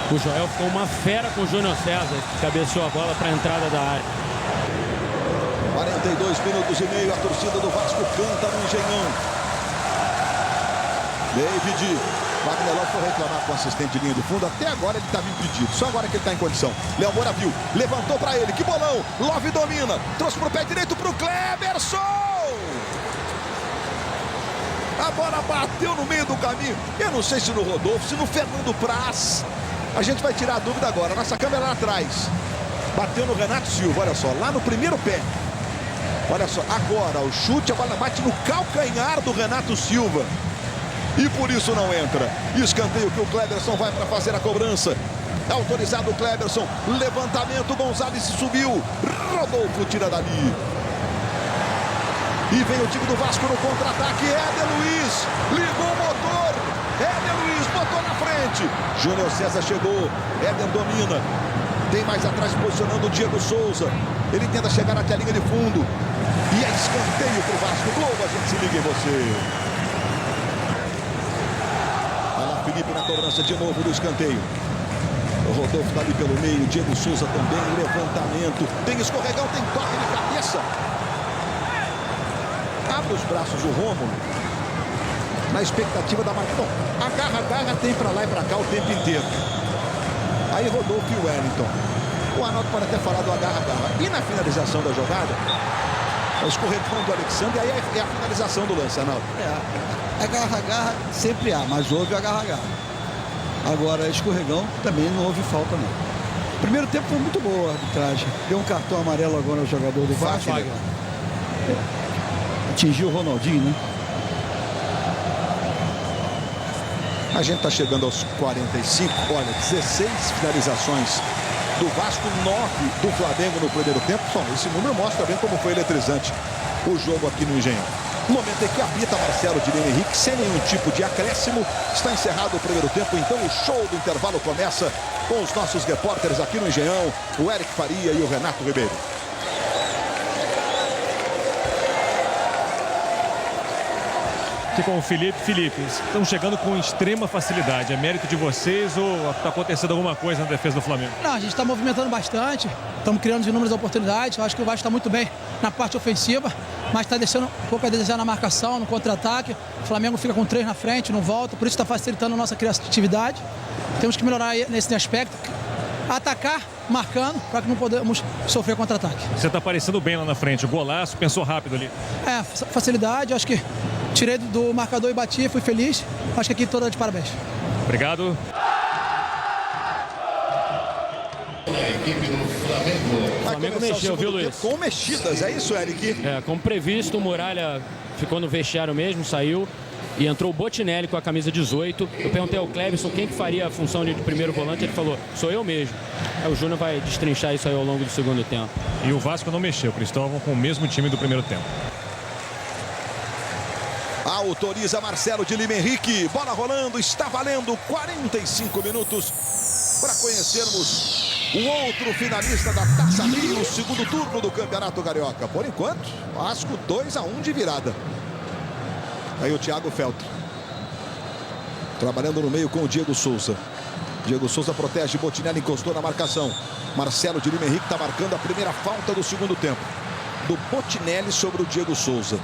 O Joel ficou uma fera com o Júnior César, que cabeceou a bola para a entrada da área. 42 minutos e meio, a torcida do Vasco canta no Engenhão. David Wagner Love foi reclamar com o assistente de linha de fundo. Até agora ele estava impedido. Só agora que ele está em condição. Léo Moura viu. Levantou para ele. Que bolão. Love domina. Trouxe para o pé direito para o Kleberson. A bola bateu no meio do caminho. Eu não sei se no Rodolfo, se no Fernando Praz. A gente vai tirar a dúvida agora. Nossa câmera lá atrás. Bateu no Renato Silva. Olha só. Lá no primeiro pé. Olha só. Agora o chute. A bola bate no calcanhar do Renato Silva. e por isso não entra. Escanteio que o Cleberson vai para fazer a cobrança. Autorizado o Cleberson, levantamento, Gonzalez subiu, Rodolfo tira dali. E vem o time do Vasco no contra-ataque, Éder Luiz, ligou o motor, Éder Luiz botou na frente. Júnior César chegou, Éder domina. Tem mais atrás posicionando o Diego Souza. Ele tenta chegar até a linha de fundo. E é escanteio para o Vasco. Globo, a gente se liga em você. Olha lá, Felipe na cobrança de novo do escanteio. O Rodolfo está ali pelo meio. Diego Souza também. Levantamento. Tem escorregão, tem toque de cabeça. Abre os braços o Rômulo. Na expectativa da marca. Bom, agarra, tem para lá e para cá o tempo inteiro. Aí Rodolfo e o Wellington. O Arnaldo pode até falar do agarra. E na finalização da jogada, o escorregão do Alexandre, aí é a finalização do lance, Arnaldo. Agarra sempre há, mas houve agarra. Agora, escorregão também não houve falta, não. Primeiro tempo foi muito boa a arbitragem. Deu um cartão amarelo agora ao jogador do Vasco. Atingiu o Ronaldinho, né? A gente está chegando aos 45. Olha, 16 finalizações do Vasco, 9 do Flamengo no primeiro tempo. Bom, esse número mostra bem como foi eletrizante o jogo aqui no Engenhão. No momento em que apita Marcelo de Lima Henrique, sem nenhum tipo de acréscimo, está encerrado o primeiro tempo. Então o show do intervalo começa com os nossos repórteres aqui no Engenhão, o Eric Faria e o Renato Ribeiro. Aqui com o Felipe, estão chegando com extrema facilidade. É mérito de vocês ou está acontecendo alguma coisa na defesa do Flamengo? Não, a gente está movimentando bastante, estamos criando inúmeras oportunidades. Eu acho que o Vasco está muito bem na parte ofensiva, mas está deixando um pouco a desejar na marcação, no contra-ataque. O Flamengo fica com 3 na frente, não volta, por isso está facilitando a nossa criatividade. Temos que melhorar nesse aspecto, atacar marcando, para que não podemos sofrer contra-ataque. Você está aparecendo bem lá na frente, o golaço, pensou rápido ali. Facilidade, acho que tirei do marcador e bati, fui feliz. Acho que aqui toda de parabéns. Obrigado. O Flamengo mexeu, viu, Luiz? Com mexidas, é isso, Eric? Como previsto, o Muralha ficou no vestiário mesmo, saiu. E entrou o Botinelli com a camisa 18. Eu perguntei ao Cleberson quem que faria a função de primeiro volante. Ele falou, sou eu mesmo. O Júnior vai destrinchar isso aí ao longo do segundo tempo. E o Vasco não mexeu, Cristóvão, com o mesmo time do primeiro tempo. Autoriza Marcelo de Lima Henrique. Bola rolando, está valendo 45 minutos para conhecermos o outro finalista da Taça Rio, o segundo turno do Campeonato Carioca. Por enquanto, Vasco 2-1 de virada. Aí o Thiago Feltri. Trabalhando no meio com o Diego Souza. Diego Souza protege, Botinelli encostou na marcação. Marcelo de Lima Henrique está marcando a primeira falta do segundo tempo. Do Botinelli sobre o Diego Souza.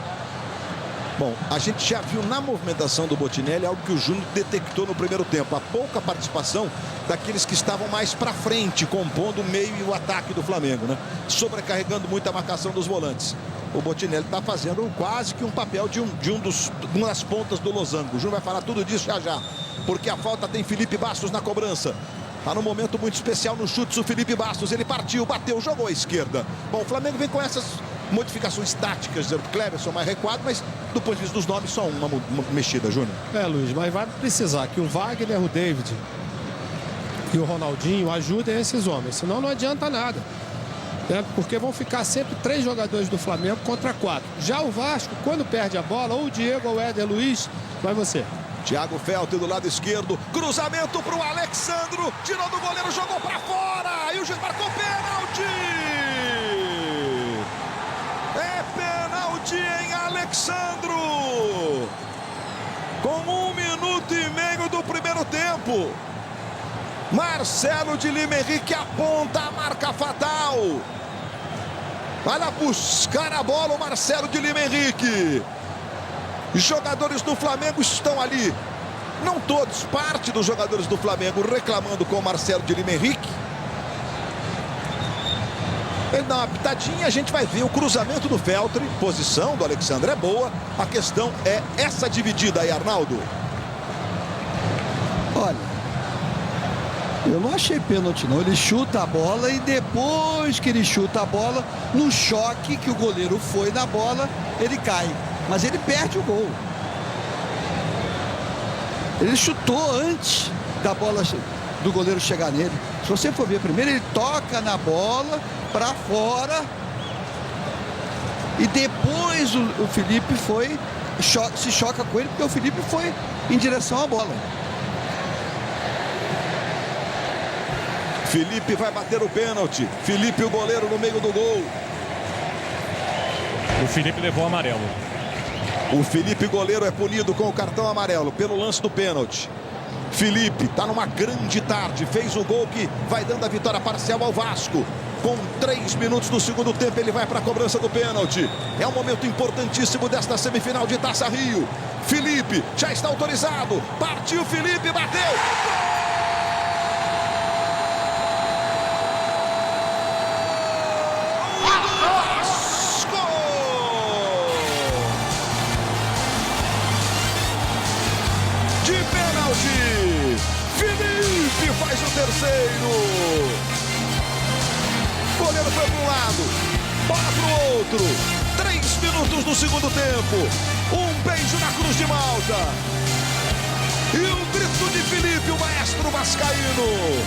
Bom, a gente já viu na movimentação do Botinelli algo que o Júnior detectou no primeiro tempo. A pouca participação daqueles que estavam mais para frente, compondo o meio e o ataque do Flamengo, né? Sobrecarregando muito a marcação dos volantes. O Botinelli está fazendo quase que um papel de uma das pontas do losango. O Júnior vai falar tudo disso já. Porque a falta tem Felipe Bastos na cobrança. Está num momento muito especial no chute o Felipe Bastos. Ele partiu, bateu, jogou à esquerda. Bom, o Flamengo vem com essas modificações táticas, dizendo que o Cleberson mais recuado, mas do ponto de vista dos nomes, só uma mexida, Júnior. Luiz, mas vai precisar que o Wagner, o David e o Ronaldinho ajudem esses homens. Senão não adianta nada. Porque vão ficar sempre 3 jogadores do Flamengo contra 4. Já o Vasco, quando perde a bola, ou o Diego ou o Éder Luiz, vai você. Thiago Feltri do lado esquerdo, cruzamento para o Alexandro, tirou do goleiro, jogou para fora, e o juiz marcou pênalti! É pênalti em Alexandro! Com 1 minuto e meio do primeiro tempo. Marcelo de Lima Henrique aponta a marca fatal. Vai lá buscar a bola o Marcelo de Lima Henrique. Os jogadores do Flamengo estão ali. Não todos, parte dos jogadores do Flamengo reclamando com o Marcelo de Lima Henrique. Ele dá uma pitadinha, a gente vai ver o cruzamento do Feltri. Posição do Alexandre é boa. A questão é essa dividida aí, Arnaldo. Olha, eu não achei pênalti não. Ele chuta a bola e depois que ele chuta a bola, no choque que o goleiro foi na bola, ele cai. Mas ele perde o gol. Ele chutou antes da bola do goleiro chegar nele. Se você for ver primeiro, ele toca na bola para fora. E depois o Felipe se choca com ele, porque o Felipe foi em direção à bola. Felipe vai bater o pênalti. Felipe, o goleiro, no meio do gol. O Felipe levou o amarelo. O Felipe, goleiro, é punido com o cartão amarelo pelo lance do pênalti. Felipe está numa grande tarde, fez o gol que vai dando a vitória parcial ao Vasco. Com 3 minutos do segundo tempo, ele vai para a cobrança do pênalti. É um momento importantíssimo desta semifinal de Taça Rio. Felipe já está autorizado. Partiu Felipe, bateu. De pênalti, Felipe faz o terceiro. O goleiro foi para um lado, bola para o outro. 3 minutos do segundo tempo. Um beijo na cruz de Malta. E o grito de Felipe, o maestro vascaíno.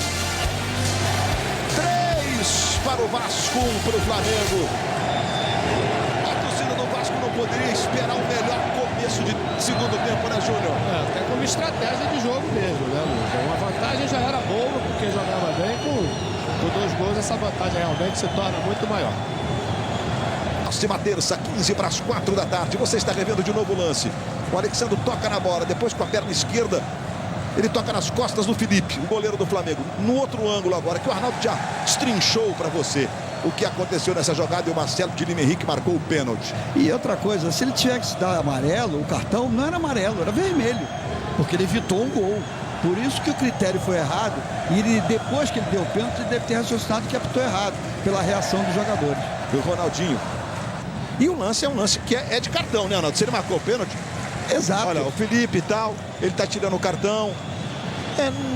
3 para o Vasco, 1 para o Flamengo. A torcida do Vasco não poderia esperar o melhor começo de segundo tempo, né, Júnior? Até como estratégia de jogo mesmo, né, Luiz? Uma vantagem já era boa, porque jogava bem. Com 2 gols, essa vantagem realmente se torna muito maior. Próxima terça, 15 para as 4 da tarde. Você está revendo de novo o lance. O Alexandre toca na bola, depois com a perna esquerda. Ele toca nas costas do Felipe, o goleiro do Flamengo. No outro ângulo agora, que o Arnaldo já destrinchou para você o que aconteceu nessa jogada, e o Marcelo de Lima Henrique marcou o pênalti. E outra coisa, se ele tivesse que dar amarelo, o cartão não era amarelo, era vermelho, porque ele evitou um gol. Por isso que o critério foi errado, e ele, depois que ele deu o pênalti, ele deve ter raciocinado que apitou errado, pela reação dos jogadores. E o Ronaldinho. E o lance é um lance que é de cartão, né, Arnaldo? Se ele marcou o pênalti... Exato. Olha, o Felipe e tal, ele tá tirando o cartão.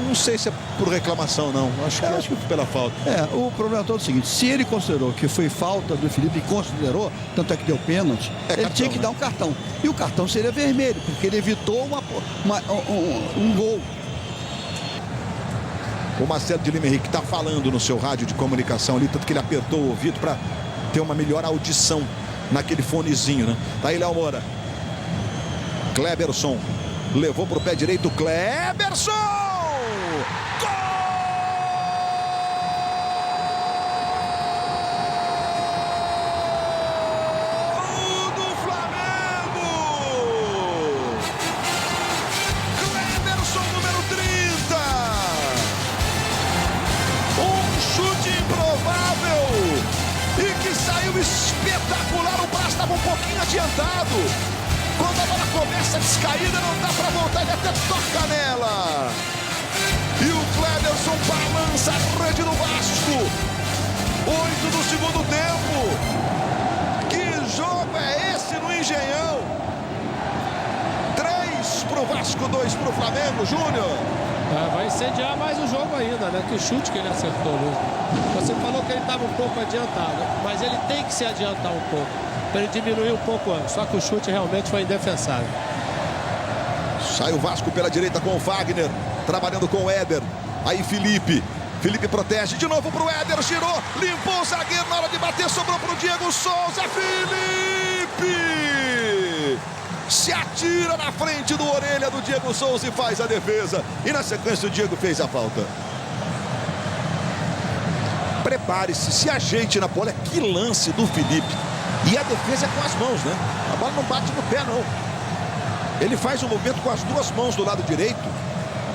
Não sei se é por reclamação, não. Acho que pela falta. O problema todo é o seguinte: se ele considerou que foi falta do Felipe e considerou, tanto é que deu pênalti, ele cartão, tinha que dar um cartão. E o cartão seria vermelho, porque ele evitou um gol. O Marcelo de Lima Henrique está falando no seu rádio de comunicação ali, tanto que ele apertou o ouvido para ter uma melhor audição naquele fonezinho, né? Tá aí, Léo Moura. Kleberson levou para o pé direito. Kleberson! Gol! Do Flamengo! Kleberson, número 30! Um chute improvável e que saiu espetacular. O braço estava um pouquinho adiantado. Quando a bola começa descaída, não dá para voltar, ele até toca nela. E o Kleberson balança a rede do Vasco. 8 do segundo tempo. Que jogo é esse no Engenhão? 3 para o Vasco, 2 para o Flamengo, Júnior. Vai incendiar mais o jogo ainda, né? Que o chute que ele acertou, Luiz. Você falou que ele estava um pouco adiantado, mas ele tem que se adiantar um pouco, para ele diminuir um pouco antes. Só que o chute realmente foi indefensável. Sai o Vasco pela direita com o Fagner, trabalhando com o Éder. Aí Felipe. Felipe protege de novo para o Éder, girou, limpou o zagueiro na hora de bater, sobrou para o Diego Souza. Felipe se atira na frente do Orelha do Diego Souza e faz a defesa. E na sequência o Diego fez a falta. Prepare-se, se ajeite na bola. Que lance do Felipe. E a defesa é com as mãos, né? A bola não bate no pé, não. Ele faz um movimento com as 2 mãos do lado direito.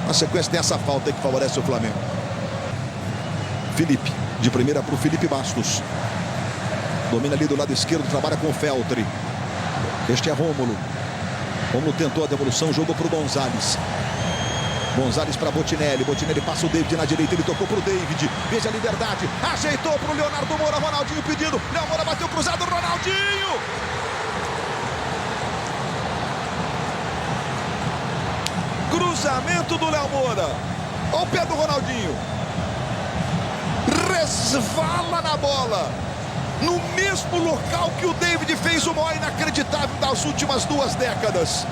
Na sequência tem essa falta aí que favorece o Flamengo. Felipe, de primeira para o Felipe Bastos. Domina ali do lado esquerdo, trabalha com o Feltri. Este é Rômulo. Rômulo tentou a devolução, jogou para o Gonzalez. Gonzalez para Botinelli. Botinelli passa o David na direita, ele tocou para o David. Veja a liberdade, ajeitou para o Leonardo Moura. Ronaldinho pedindo. Léo Moura bateu cruzado, Ronaldinho. Cruzamento do Léo Moura. Olha o pé do Ronaldinho. Resvala na bola. No mesmo local que o David fez o maior inacreditável das últimas 2 décadas.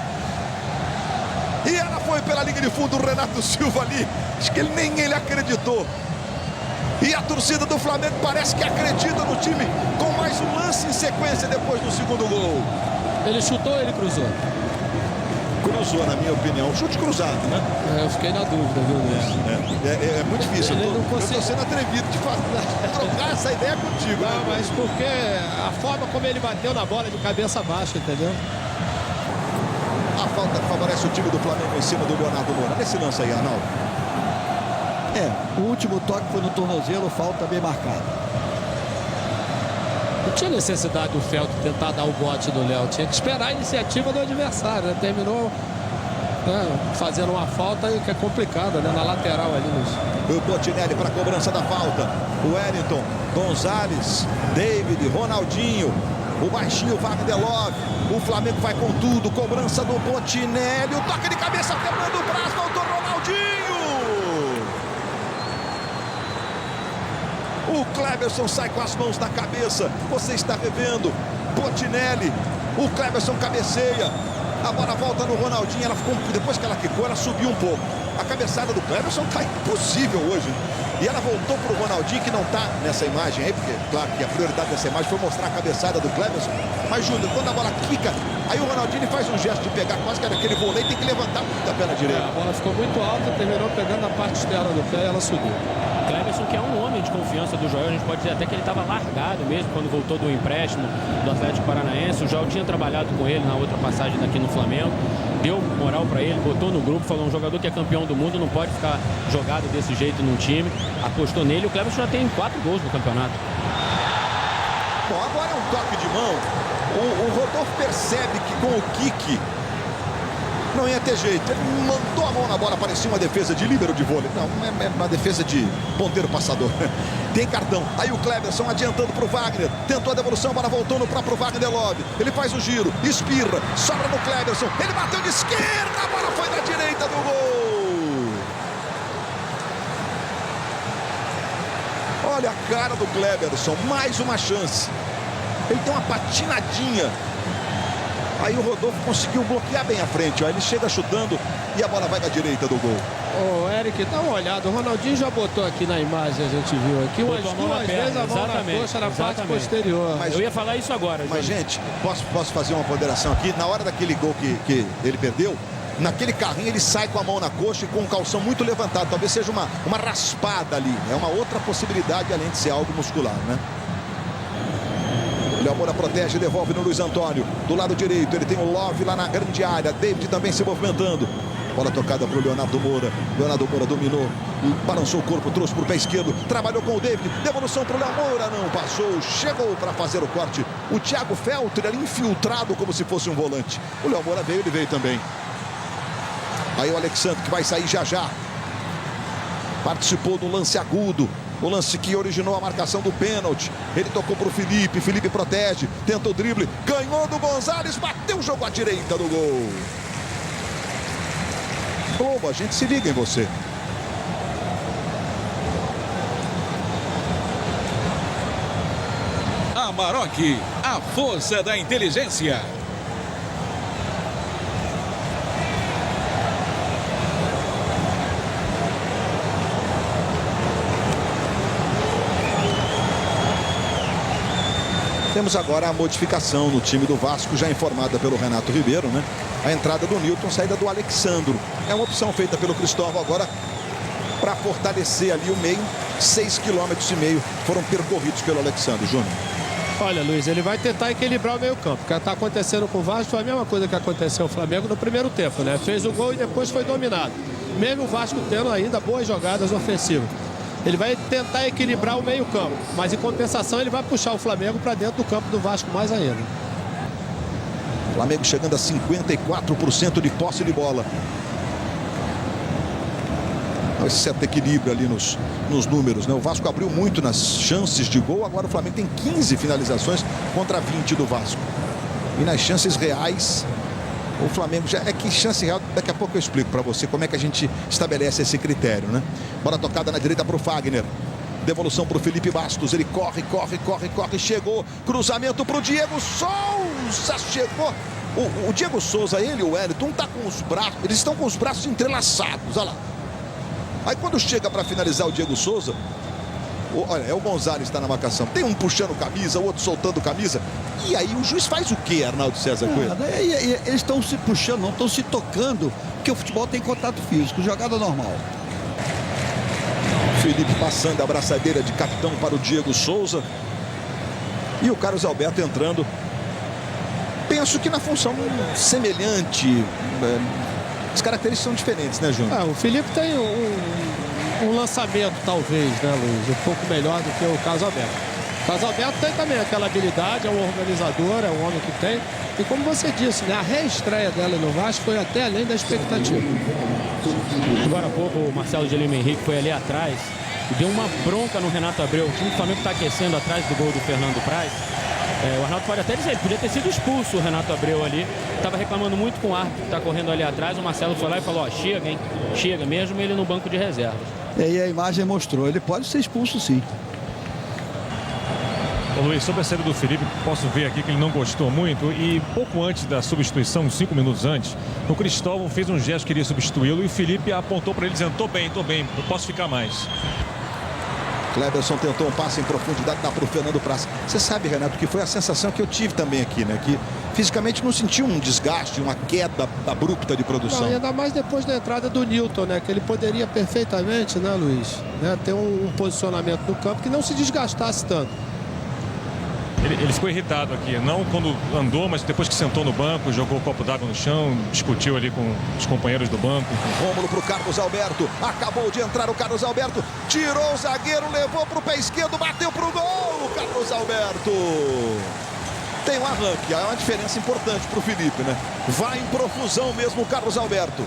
E ela foi pela linha de fundo, o Renato Silva ali. Acho que nem ele acreditou. E a torcida do Flamengo parece que acredita no time com mais um lance em sequência depois do segundo gol. Ele chutou ou ele cruzou? Cruzou, na minha opinião. Chute cruzado, né? Eu fiquei na dúvida, viu, Luiz? É muito difícil. Ele Eu não tô consegue- sendo atrevido de trocar essa ideia contigo. Não, né? mas porque a forma como ele bateu na bola de cabeça baixa, entendeu? A falta favorece o time do Flamengo em cima do Leonardo Moura. Nesse lance aí, Arnaldo. O último toque foi no tornozelo, falta bem marcada. Não tinha necessidade do Felto tentar dar o bote do Léo. Tinha que esperar a iniciativa do adversário, né? Terminou fazendo uma falta que é complicada, né? Na lateral ali, Luiz. O Botinelli para a cobrança da falta. O Wellington, Gonzalez, David, Ronaldinho, o baixinho Wagner Love. O Flamengo vai com tudo. Cobrança do Botinelli. O toque de cabeça, Fernando Braz, voltou Ronaldinho. O Cleberson sai com as mãos na cabeça. Você está revendo. Botinelli. O Cleberson cabeceia. A bola volta no Ronaldinho. Ela ficou, depois que ela quicou, ela subiu um pouco. A cabeçada do Cleberson está impossível hoje. E ela voltou para o Ronaldinho, que não está nessa imagem aí, porque, claro, que a prioridade dessa imagem foi mostrar a cabeçada do Cleberson. Mas, Júnior, quando a bola quica, aí o Ronaldinho faz um gesto de pegar quase que era aquele vôlei, tem que levantar muito a perna direita. A bola ficou muito alta, terminou pegando a parte externa do pé e ela subiu. Cleberson, que é um homem de confiança do Joel, a gente pode dizer até que ele estava largado mesmo quando voltou do empréstimo do Atlético Paranaense. O Joel tinha trabalhado com ele na outra passagem daqui no Flamengo, deu moral para ele, botou no grupo, falou: um jogador que é campeão do mundo não pode ficar jogado desse jeito num time, apostou nele. O Cleberson já tem 4 gols no campeonato. Bom, agora é um toque de mão. O Rodolfo percebe que com o kick não ia ter jeito. Ele mandou a mão na bola, parecia uma defesa de líbero de vôlei. Não, é uma defesa de ponteiro passador. Tem cartão. Aí o Cleberson adiantando para o Wagner. Tentou a devolução, a bola voltou no próprio Wagner Love. Ele faz o giro, espirra, sobra no Cleberson. Ele bateu de esquerda, a bola foi na direita do gol. Olha a cara do Cleberson, mais uma chance. Ele tem uma patinadinha. Aí o Rodolfo conseguiu bloquear bem a frente. Ó. Ele chega chutando e a bola vai na direita do gol. Ô, Eric, dá uma olhada. O Ronaldinho já botou aqui na imagem, a gente viu aqui, umas duas vezes a mão na coxa, na parte posterior. Mas, eu ia falar isso agora. Mas, gente, posso fazer uma ponderação aqui? Na hora daquele gol que ele perdeu, naquele carrinho ele sai com a mão na coxa e com o calção muito levantado. Talvez seja uma raspada ali. É uma outra possibilidade, além de ser algo muscular, né? Léo Moura protege, devolve no Luiz Antônio. Do lado direito, ele tem o Love lá na grande área. David também se movimentando. Bola tocada para o Leonardo Moura. Leonardo Moura dominou, balançou o corpo, trouxe para o pé esquerdo. Trabalhou com o David. Devolução para o Léo Moura. Não passou. Chegou para fazer o corte. O Thiago Feltri ali infiltrado como se fosse um volante. O Léo Moura veio, ele veio também. Aí o Alexandre que vai sair já já. Participou do lance agudo. O lance que originou a marcação do pênalti. Ele tocou para o Felipe. Felipe protege. Tenta o drible. Ganhou do Gonzalez. Bateu o jogo à direita do gol. Globo, a gente se liga em você. Amarok, a força da inteligência. Temos agora a modificação no time do Vasco, já informada pelo Renato Ribeiro, né? A entrada do Nilton, saída do Alexandro. É uma opção feita pelo Cristóvão agora para fortalecer ali o meio. 6,5 km foram percorridos pelo Alexandro, Júnior. Olha, Luiz, ele vai tentar equilibrar o meio-campo. O que está acontecendo com o Vasco foi a mesma coisa que aconteceu com o Flamengo no primeiro tempo, né? Fez o gol e depois foi dominado. Mesmo o Vasco tendo ainda boas jogadas ofensivas. Ele vai tentar equilibrar o meio-campo, mas em compensação ele vai puxar o Flamengo para dentro do campo do Vasco mais ainda. Flamengo chegando a 54% de posse de bola. Esse certo equilíbrio ali nos números, né? O Vasco abriu muito nas chances de gol, agora o Flamengo tem 15 finalizações contra 20 do Vasco. E nas chances reais, o Flamengo já... É que chance real, daqui a pouco eu explico para você como é que a gente estabelece esse critério, né? Bola tocada na direita para o Fagner. Devolução para o Felipe Bastos. Ele corre. Chegou. Cruzamento para o Diego Souza. Chegou O Diego Souza, ele e o Wellington, tá com os braços, eles estão com os braços entrelaçados, olha lá. Aí quando chega para finalizar o Diego Souza, olha, é o Gonzalez que está na marcação. Tem um puxando camisa, o outro soltando camisa. E aí o juiz faz o quê, Arnaldo César Coelho? Eles estão se puxando, não estão se tocando, porque o futebol tem contato físico, jogada normal. Felipe passando a abraçadeira de capitão para o Diego Souza. E o Carlos Alberto entrando. Penso que na função semelhante. As características são diferentes, né, Júnior? O Felipe tem um lançamento, talvez, né, Luiz? Um pouco melhor do que o Carlos Alberto. O Carlos Alberto tem também aquela habilidade, é um organizador, é um homem que tem. E como você disse, né, a reestreia dela no Vasco foi até além da expectativa. Agora há pouco o Marcelo de Lima Henrique foi ali atrás e deu uma bronca no Renato Abreu. O time do Flamengo está aquecendo atrás do gol do Fernando Praz. O Arnaldo pode até dizer, ele podia ter sido expulso o Renato Abreu ali. Estava reclamando muito com o árbitro que está correndo ali atrás. O Marcelo foi lá e falou, chega, hein? Chega, mesmo ele no banco de reservas. E aí a imagem mostrou, ele pode ser expulso sim. Ô Luiz, sobre a saída do Felipe, posso ver aqui que ele não gostou muito e pouco antes da substituição, 5 minutos antes, o Cristóvão fez um gesto que queria substituí-lo e o Felipe apontou para ele dizendo, tô bem, eu posso ficar mais. Cleberson tentou um passe em profundidade, dá para o Fernando Praz. Você sabe, Renato, que foi a sensação que eu tive também aqui, né? Que fisicamente não sentiu um desgaste, uma queda abrupta de produção. Não, ainda mais depois da entrada do Newton, né? Que ele poderia perfeitamente, né, Luiz? Né, ter um posicionamento no campo que não se desgastasse tanto. Ele ficou irritado aqui, não quando andou, mas depois que sentou no banco, jogou o copo d'água no chão, discutiu ali com os companheiros do banco. Rômulo para o Carlos Alberto, acabou de entrar o Carlos Alberto, tirou o zagueiro, levou para o pé esquerdo, bateu para o gol, o Carlos Alberto. Tem um arranque, é uma diferença importante para o Felipe, né? Vai em profusão mesmo o Carlos Alberto.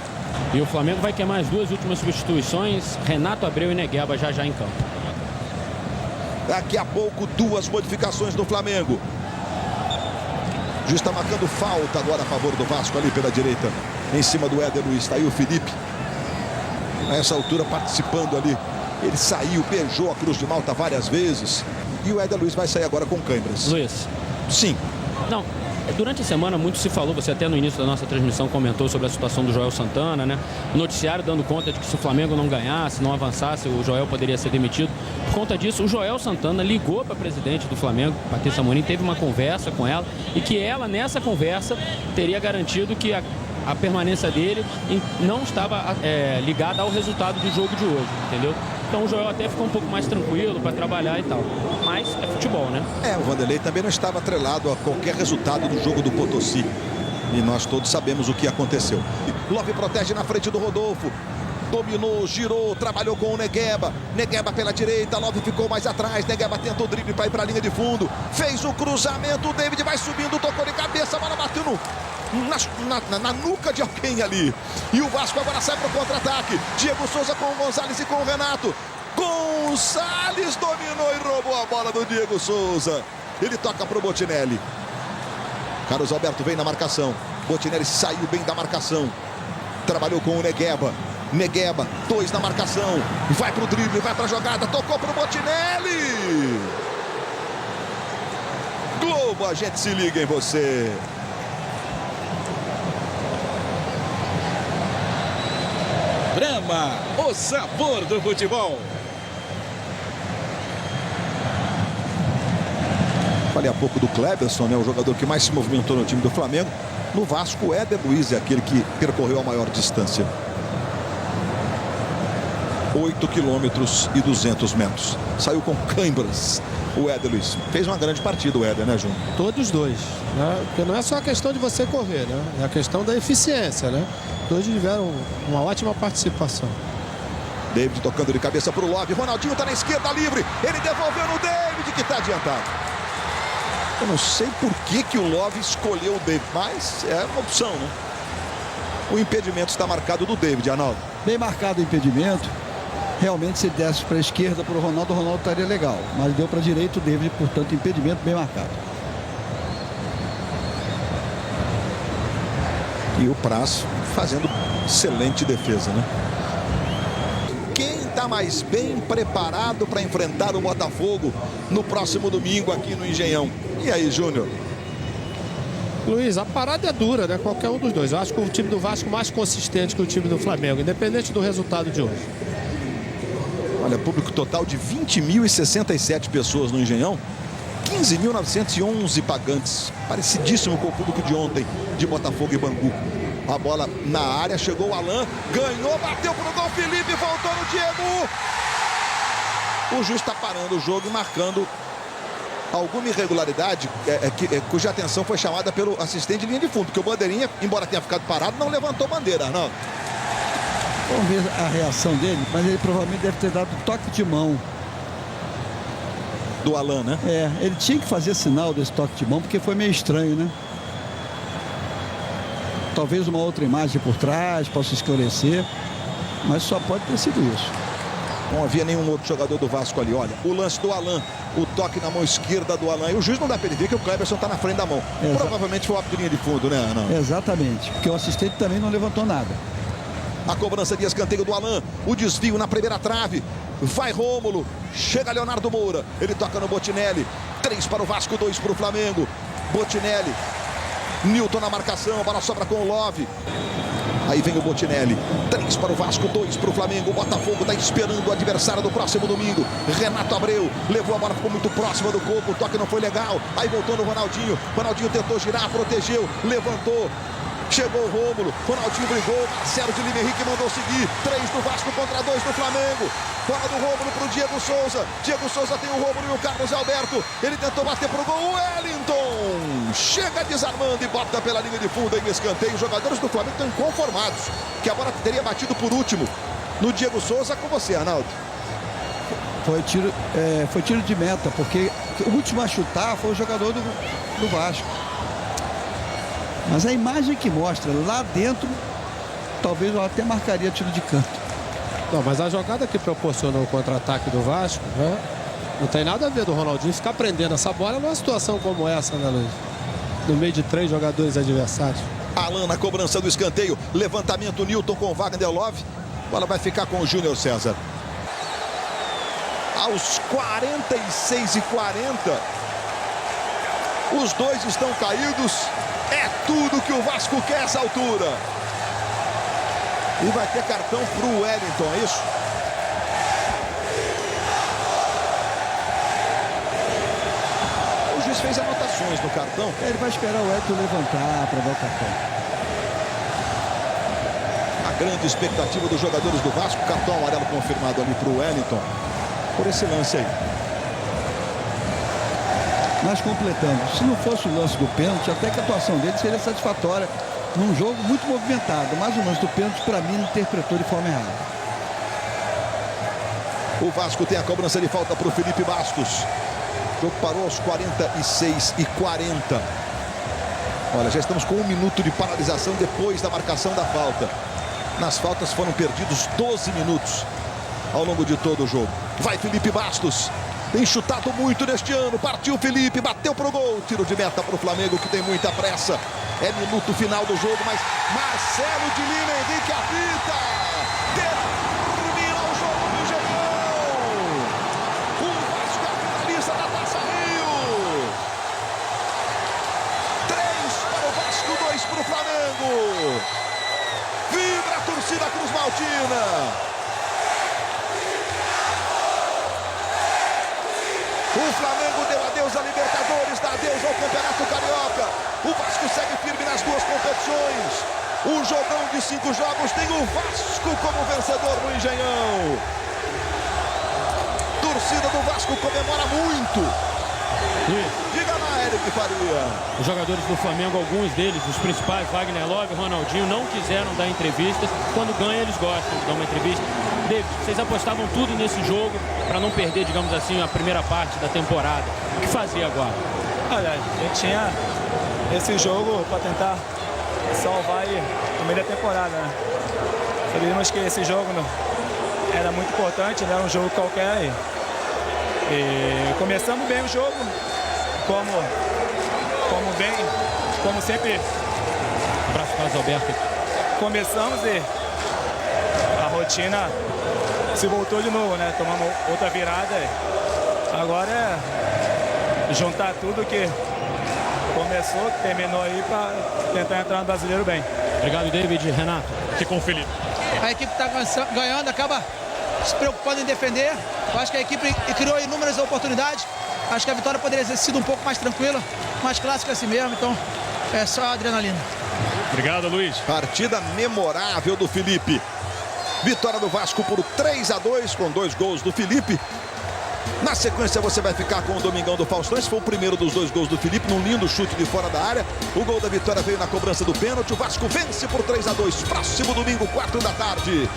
E o Flamengo vai queimar as duas últimas substituições, Renato Abreu e Negueba já em campo. Daqui a pouco, duas modificações no Flamengo. O juiz está marcando falta agora a favor do Vasco ali pela direita. Em cima do Éder Luiz. Está aí o Felipe. A essa altura participando ali. Ele saiu, beijou a Cruz de Malta várias vezes. E o Éder Luiz vai sair agora com câimbras. Luiz. Sim. Não. Durante a semana muito se falou, você até no início da nossa transmissão comentou sobre a situação do Joel Santana, né? O noticiário dando conta de que se o Flamengo não ganhasse, não avançasse, o Joel poderia ser demitido. Por conta disso, o Joel Santana ligou para a presidente do Flamengo, Patrícia Amorim, teve uma conversa com ela e que ela, nessa conversa, teria garantido que a permanência dele não estava ligada ao resultado do jogo de hoje, entendeu? Então o Joel até ficou um pouco mais tranquilo para trabalhar e tal. Mas é futebol, né? O Vanderlei também não estava atrelado a qualquer resultado do jogo do Potosí. E nós todos sabemos o que aconteceu. Love protege na frente do Rodolfo. Dominou, girou, trabalhou com o Negueba. Negueba pela direita, Love ficou mais atrás. Negueba tenta o drible para ir para a linha de fundo. Fez o cruzamento, o David vai subindo, tocou de cabeça, a bola bateu na nuca de alguém ali. E o Vasco agora sai para o contra-ataque. Diego Souza com o Gonzalez e com o Renato. Gonzalez dominou e roubou a bola do Diego Souza. Ele toca para o Botinelli. Carlos Alberto vem na marcação. Botinelli saiu bem da marcação. Trabalhou com o Negueba. Negueba, 2 na marcação. Vai para o drible, vai para a jogada. Tocou para o Botinelli. Globo, a gente se liga em você. Brahma, o sabor do futebol. Falei há pouco do Cleberson, né, o jogador que mais se movimentou no time do Flamengo. No Vasco, o Éder Luiz é aquele que percorreu a maior distância. 8 quilômetros e 200 metros. Saiu com câimbras o Éder Luiz. Fez uma grande partida o Éder, né, Júnior? Todos dois, né? Porque não é só a questão de você correr, né? É a questão da eficiência, né? Todos tiveram uma ótima participação. David tocando de cabeça para o Love. Ronaldinho está na esquerda livre. Ele devolveu no David, que está adiantado. Eu não sei por que o Love escolheu o David, mas é uma opção, né? O impedimento está marcado do David, Arnaldo. Bem marcado o impedimento. Realmente, se desse para a esquerda para o Ronaldo estaria legal. Mas deu para a direita o David, portanto, impedimento bem marcado. E o Praz fazendo excelente defesa, né? Quem está mais bem preparado para enfrentar o Botafogo no próximo domingo aqui no Engenhão? E aí, Júnior? Luiz, a parada é dura, né? Qualquer um dos dois. Eu acho que o time do Vasco mais consistente que o time do Flamengo, independente do resultado de hoje. Olha, público total de 20.067 pessoas no Engenhão. 15.911 pagantes. Parecidíssimo com o público de ontem, de Botafogo e Bangu. A bola na área, chegou o Alan, ganhou, bateu pro gol, Felipe, voltou no Diego. O juiz está parando o jogo e marcando alguma irregularidade cuja atenção foi chamada pelo assistente de linha de fundo, porque o bandeirinha, embora tenha ficado parado, não levantou bandeira, Arnaldo. Vamos ver a reação dele, mas ele provavelmente deve ter dado toque de mão. Do Alan, né? É, ele tinha que fazer sinal desse toque de mão, porque foi meio estranho, né? Talvez uma outra imagem por trás possa esclarecer, mas só pode ter sido isso. Não havia nenhum outro jogador do Vasco ali. Olha, o lance do Alan, o toque na mão esquerda do Alan. E o juiz não dá para ele ver que o Cleberson está na frente da mão. Provavelmente foi o árbitro de linha de fundo, né, Ana? Exatamente, porque o assistente também não levantou nada. A cobrança de escanteio do Alan, o desvio na primeira trave. Vai Rômulo, chega Leonardo Moura. Ele toca no Botinelli. 3 para o Vasco, 2 para o Flamengo. Botinelli, Nilton na marcação, a bola sobra com o Love. Aí vem o Botinelli, 3 para o Vasco, 2 para o Flamengo. O Botafogo está esperando o adversário do próximo domingo. Renato Abreu levou a bola, ficou muito próxima do corpo, o toque não foi legal. Aí voltou no Ronaldinho, Ronaldinho tentou girar, protegeu, levantou. Chegou o Rômulo, Ronaldinho brigou, Marcelo de Lima Henrique mandou seguir. 3 do Vasco contra 2 do Flamengo. Bola do Rômulo para o Diego Souza. Diego Souza tem o Rômulo e o Carlos Alberto. Ele tentou bater para o gol. Wellington chega desarmando e bota pela linha de fundo em escanteio. Os jogadores do Flamengo estão inconformados, que a bola teria batido por último no Diego Souza. Com você, Arnaldo. Foi tiro de meta, porque o último a chutar foi o jogador do Vasco. Mas a imagem que mostra lá dentro, talvez eu até marcaria tiro de canto. Não, mas a jogada que proporcionou o contra-ataque do Vasco, né, não tem nada a ver do Ronaldinho ficar prendendo essa bola numa situação como essa, né, Luiz? No meio de 3 jogadores adversários. Alan na cobrança do escanteio. Levantamento, Nilton com Wagner Love. A bola vai ficar com o Júnior César. Aos 46:40, os dois estão caídos. É tudo que o Vasco quer essa altura. E vai ter cartão para o Wellington, é isso? O juiz fez anotações no cartão. Ele vai esperar o Wellington levantar para dar o cartão. A grande expectativa dos jogadores do Vasco. Cartão amarelo confirmado ali para o Wellington. Por esse lance aí. Mas completando, se não fosse o lance do pênalti, até que a atuação dele seria satisfatória num jogo muito movimentado. Mas o lance do pênalti, para mim, interpretou de forma errada. O Vasco tem a cobrança de falta para o Felipe Bastos. O jogo parou aos 46:40. Olha, já estamos com 1 minuto de paralisação depois da marcação da falta. Nas faltas foram perdidos 12 minutos ao longo de todo o jogo. Vai Felipe Bastos. Tem chutado muito neste ano. Partiu Felipe, bateu pro gol. Tiro de meta pro Flamengo, que tem muita pressa. É minuto final do jogo, mas Marcelo de Lima Henrique apita. Termina o jogo do Engenhão. O Vasco é a finalista da Taça Rio. 3 para o Vasco, 2 para o Flamengo. Vibra a torcida Cruz Maltina. O Flamengo deu adeus à Libertadores, dá adeus ao Campeonato Carioca. O Vasco segue firme nas 2 competições. O jogão de 5 jogos tem o Vasco como vencedor no Engenhão. Torcida do Vasco comemora muito. Diga lá, Eric Faria. Os jogadores do Flamengo, alguns deles, os principais, Wagner Love e Ronaldinho, não quiseram dar entrevistas. Quando ganham, eles gostam de dar uma entrevista. David, vocês apostavam tudo nesse jogo para não perder, digamos assim, a primeira parte da temporada. O que fazer agora? Olha, a gente tinha esse jogo para tentar salvar aí no meio da temporada, né? Sabíamos que esse jogo era muito importante, não era um jogo qualquer. E começamos bem o jogo, como sempre. Abraço, Carlos Alberto. Começamos e a rotina se voltou de novo, né? Tomamos outra virada. Agora é juntar tudo que começou, que terminou aí para tentar entrar no Brasileiro bem. Obrigado, David. Renato. Que com o Felipe. A equipe está ganhando, acaba se preocupando em defender. Eu acho que a equipe criou inúmeras oportunidades. Acho que a vitória poderia ter sido um pouco mais tranquila, mais clássica assim mesmo. Então, é só adrenalina. Obrigado, Luiz. Partida memorável do Felipe. Vitória do Vasco por 3-2 com 2 gols do Felipe. Na sequência você vai ficar com o Domingão do Faustão. Esse foi o primeiro dos 2 gols do Felipe, num lindo chute de fora da área. O gol da vitória veio na cobrança do pênalti. O Vasco vence por 3-2. Próximo domingo, 4 da tarde.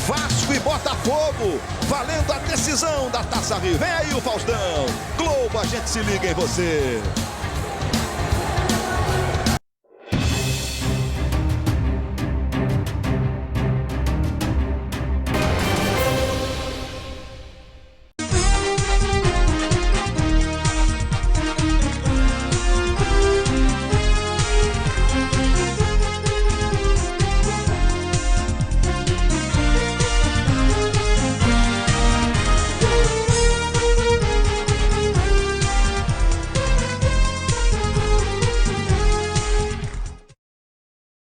Vasco e Botafogo, valendo a decisão da Taça Rio. Vem aí o Faustão. Globo, a gente se liga em você.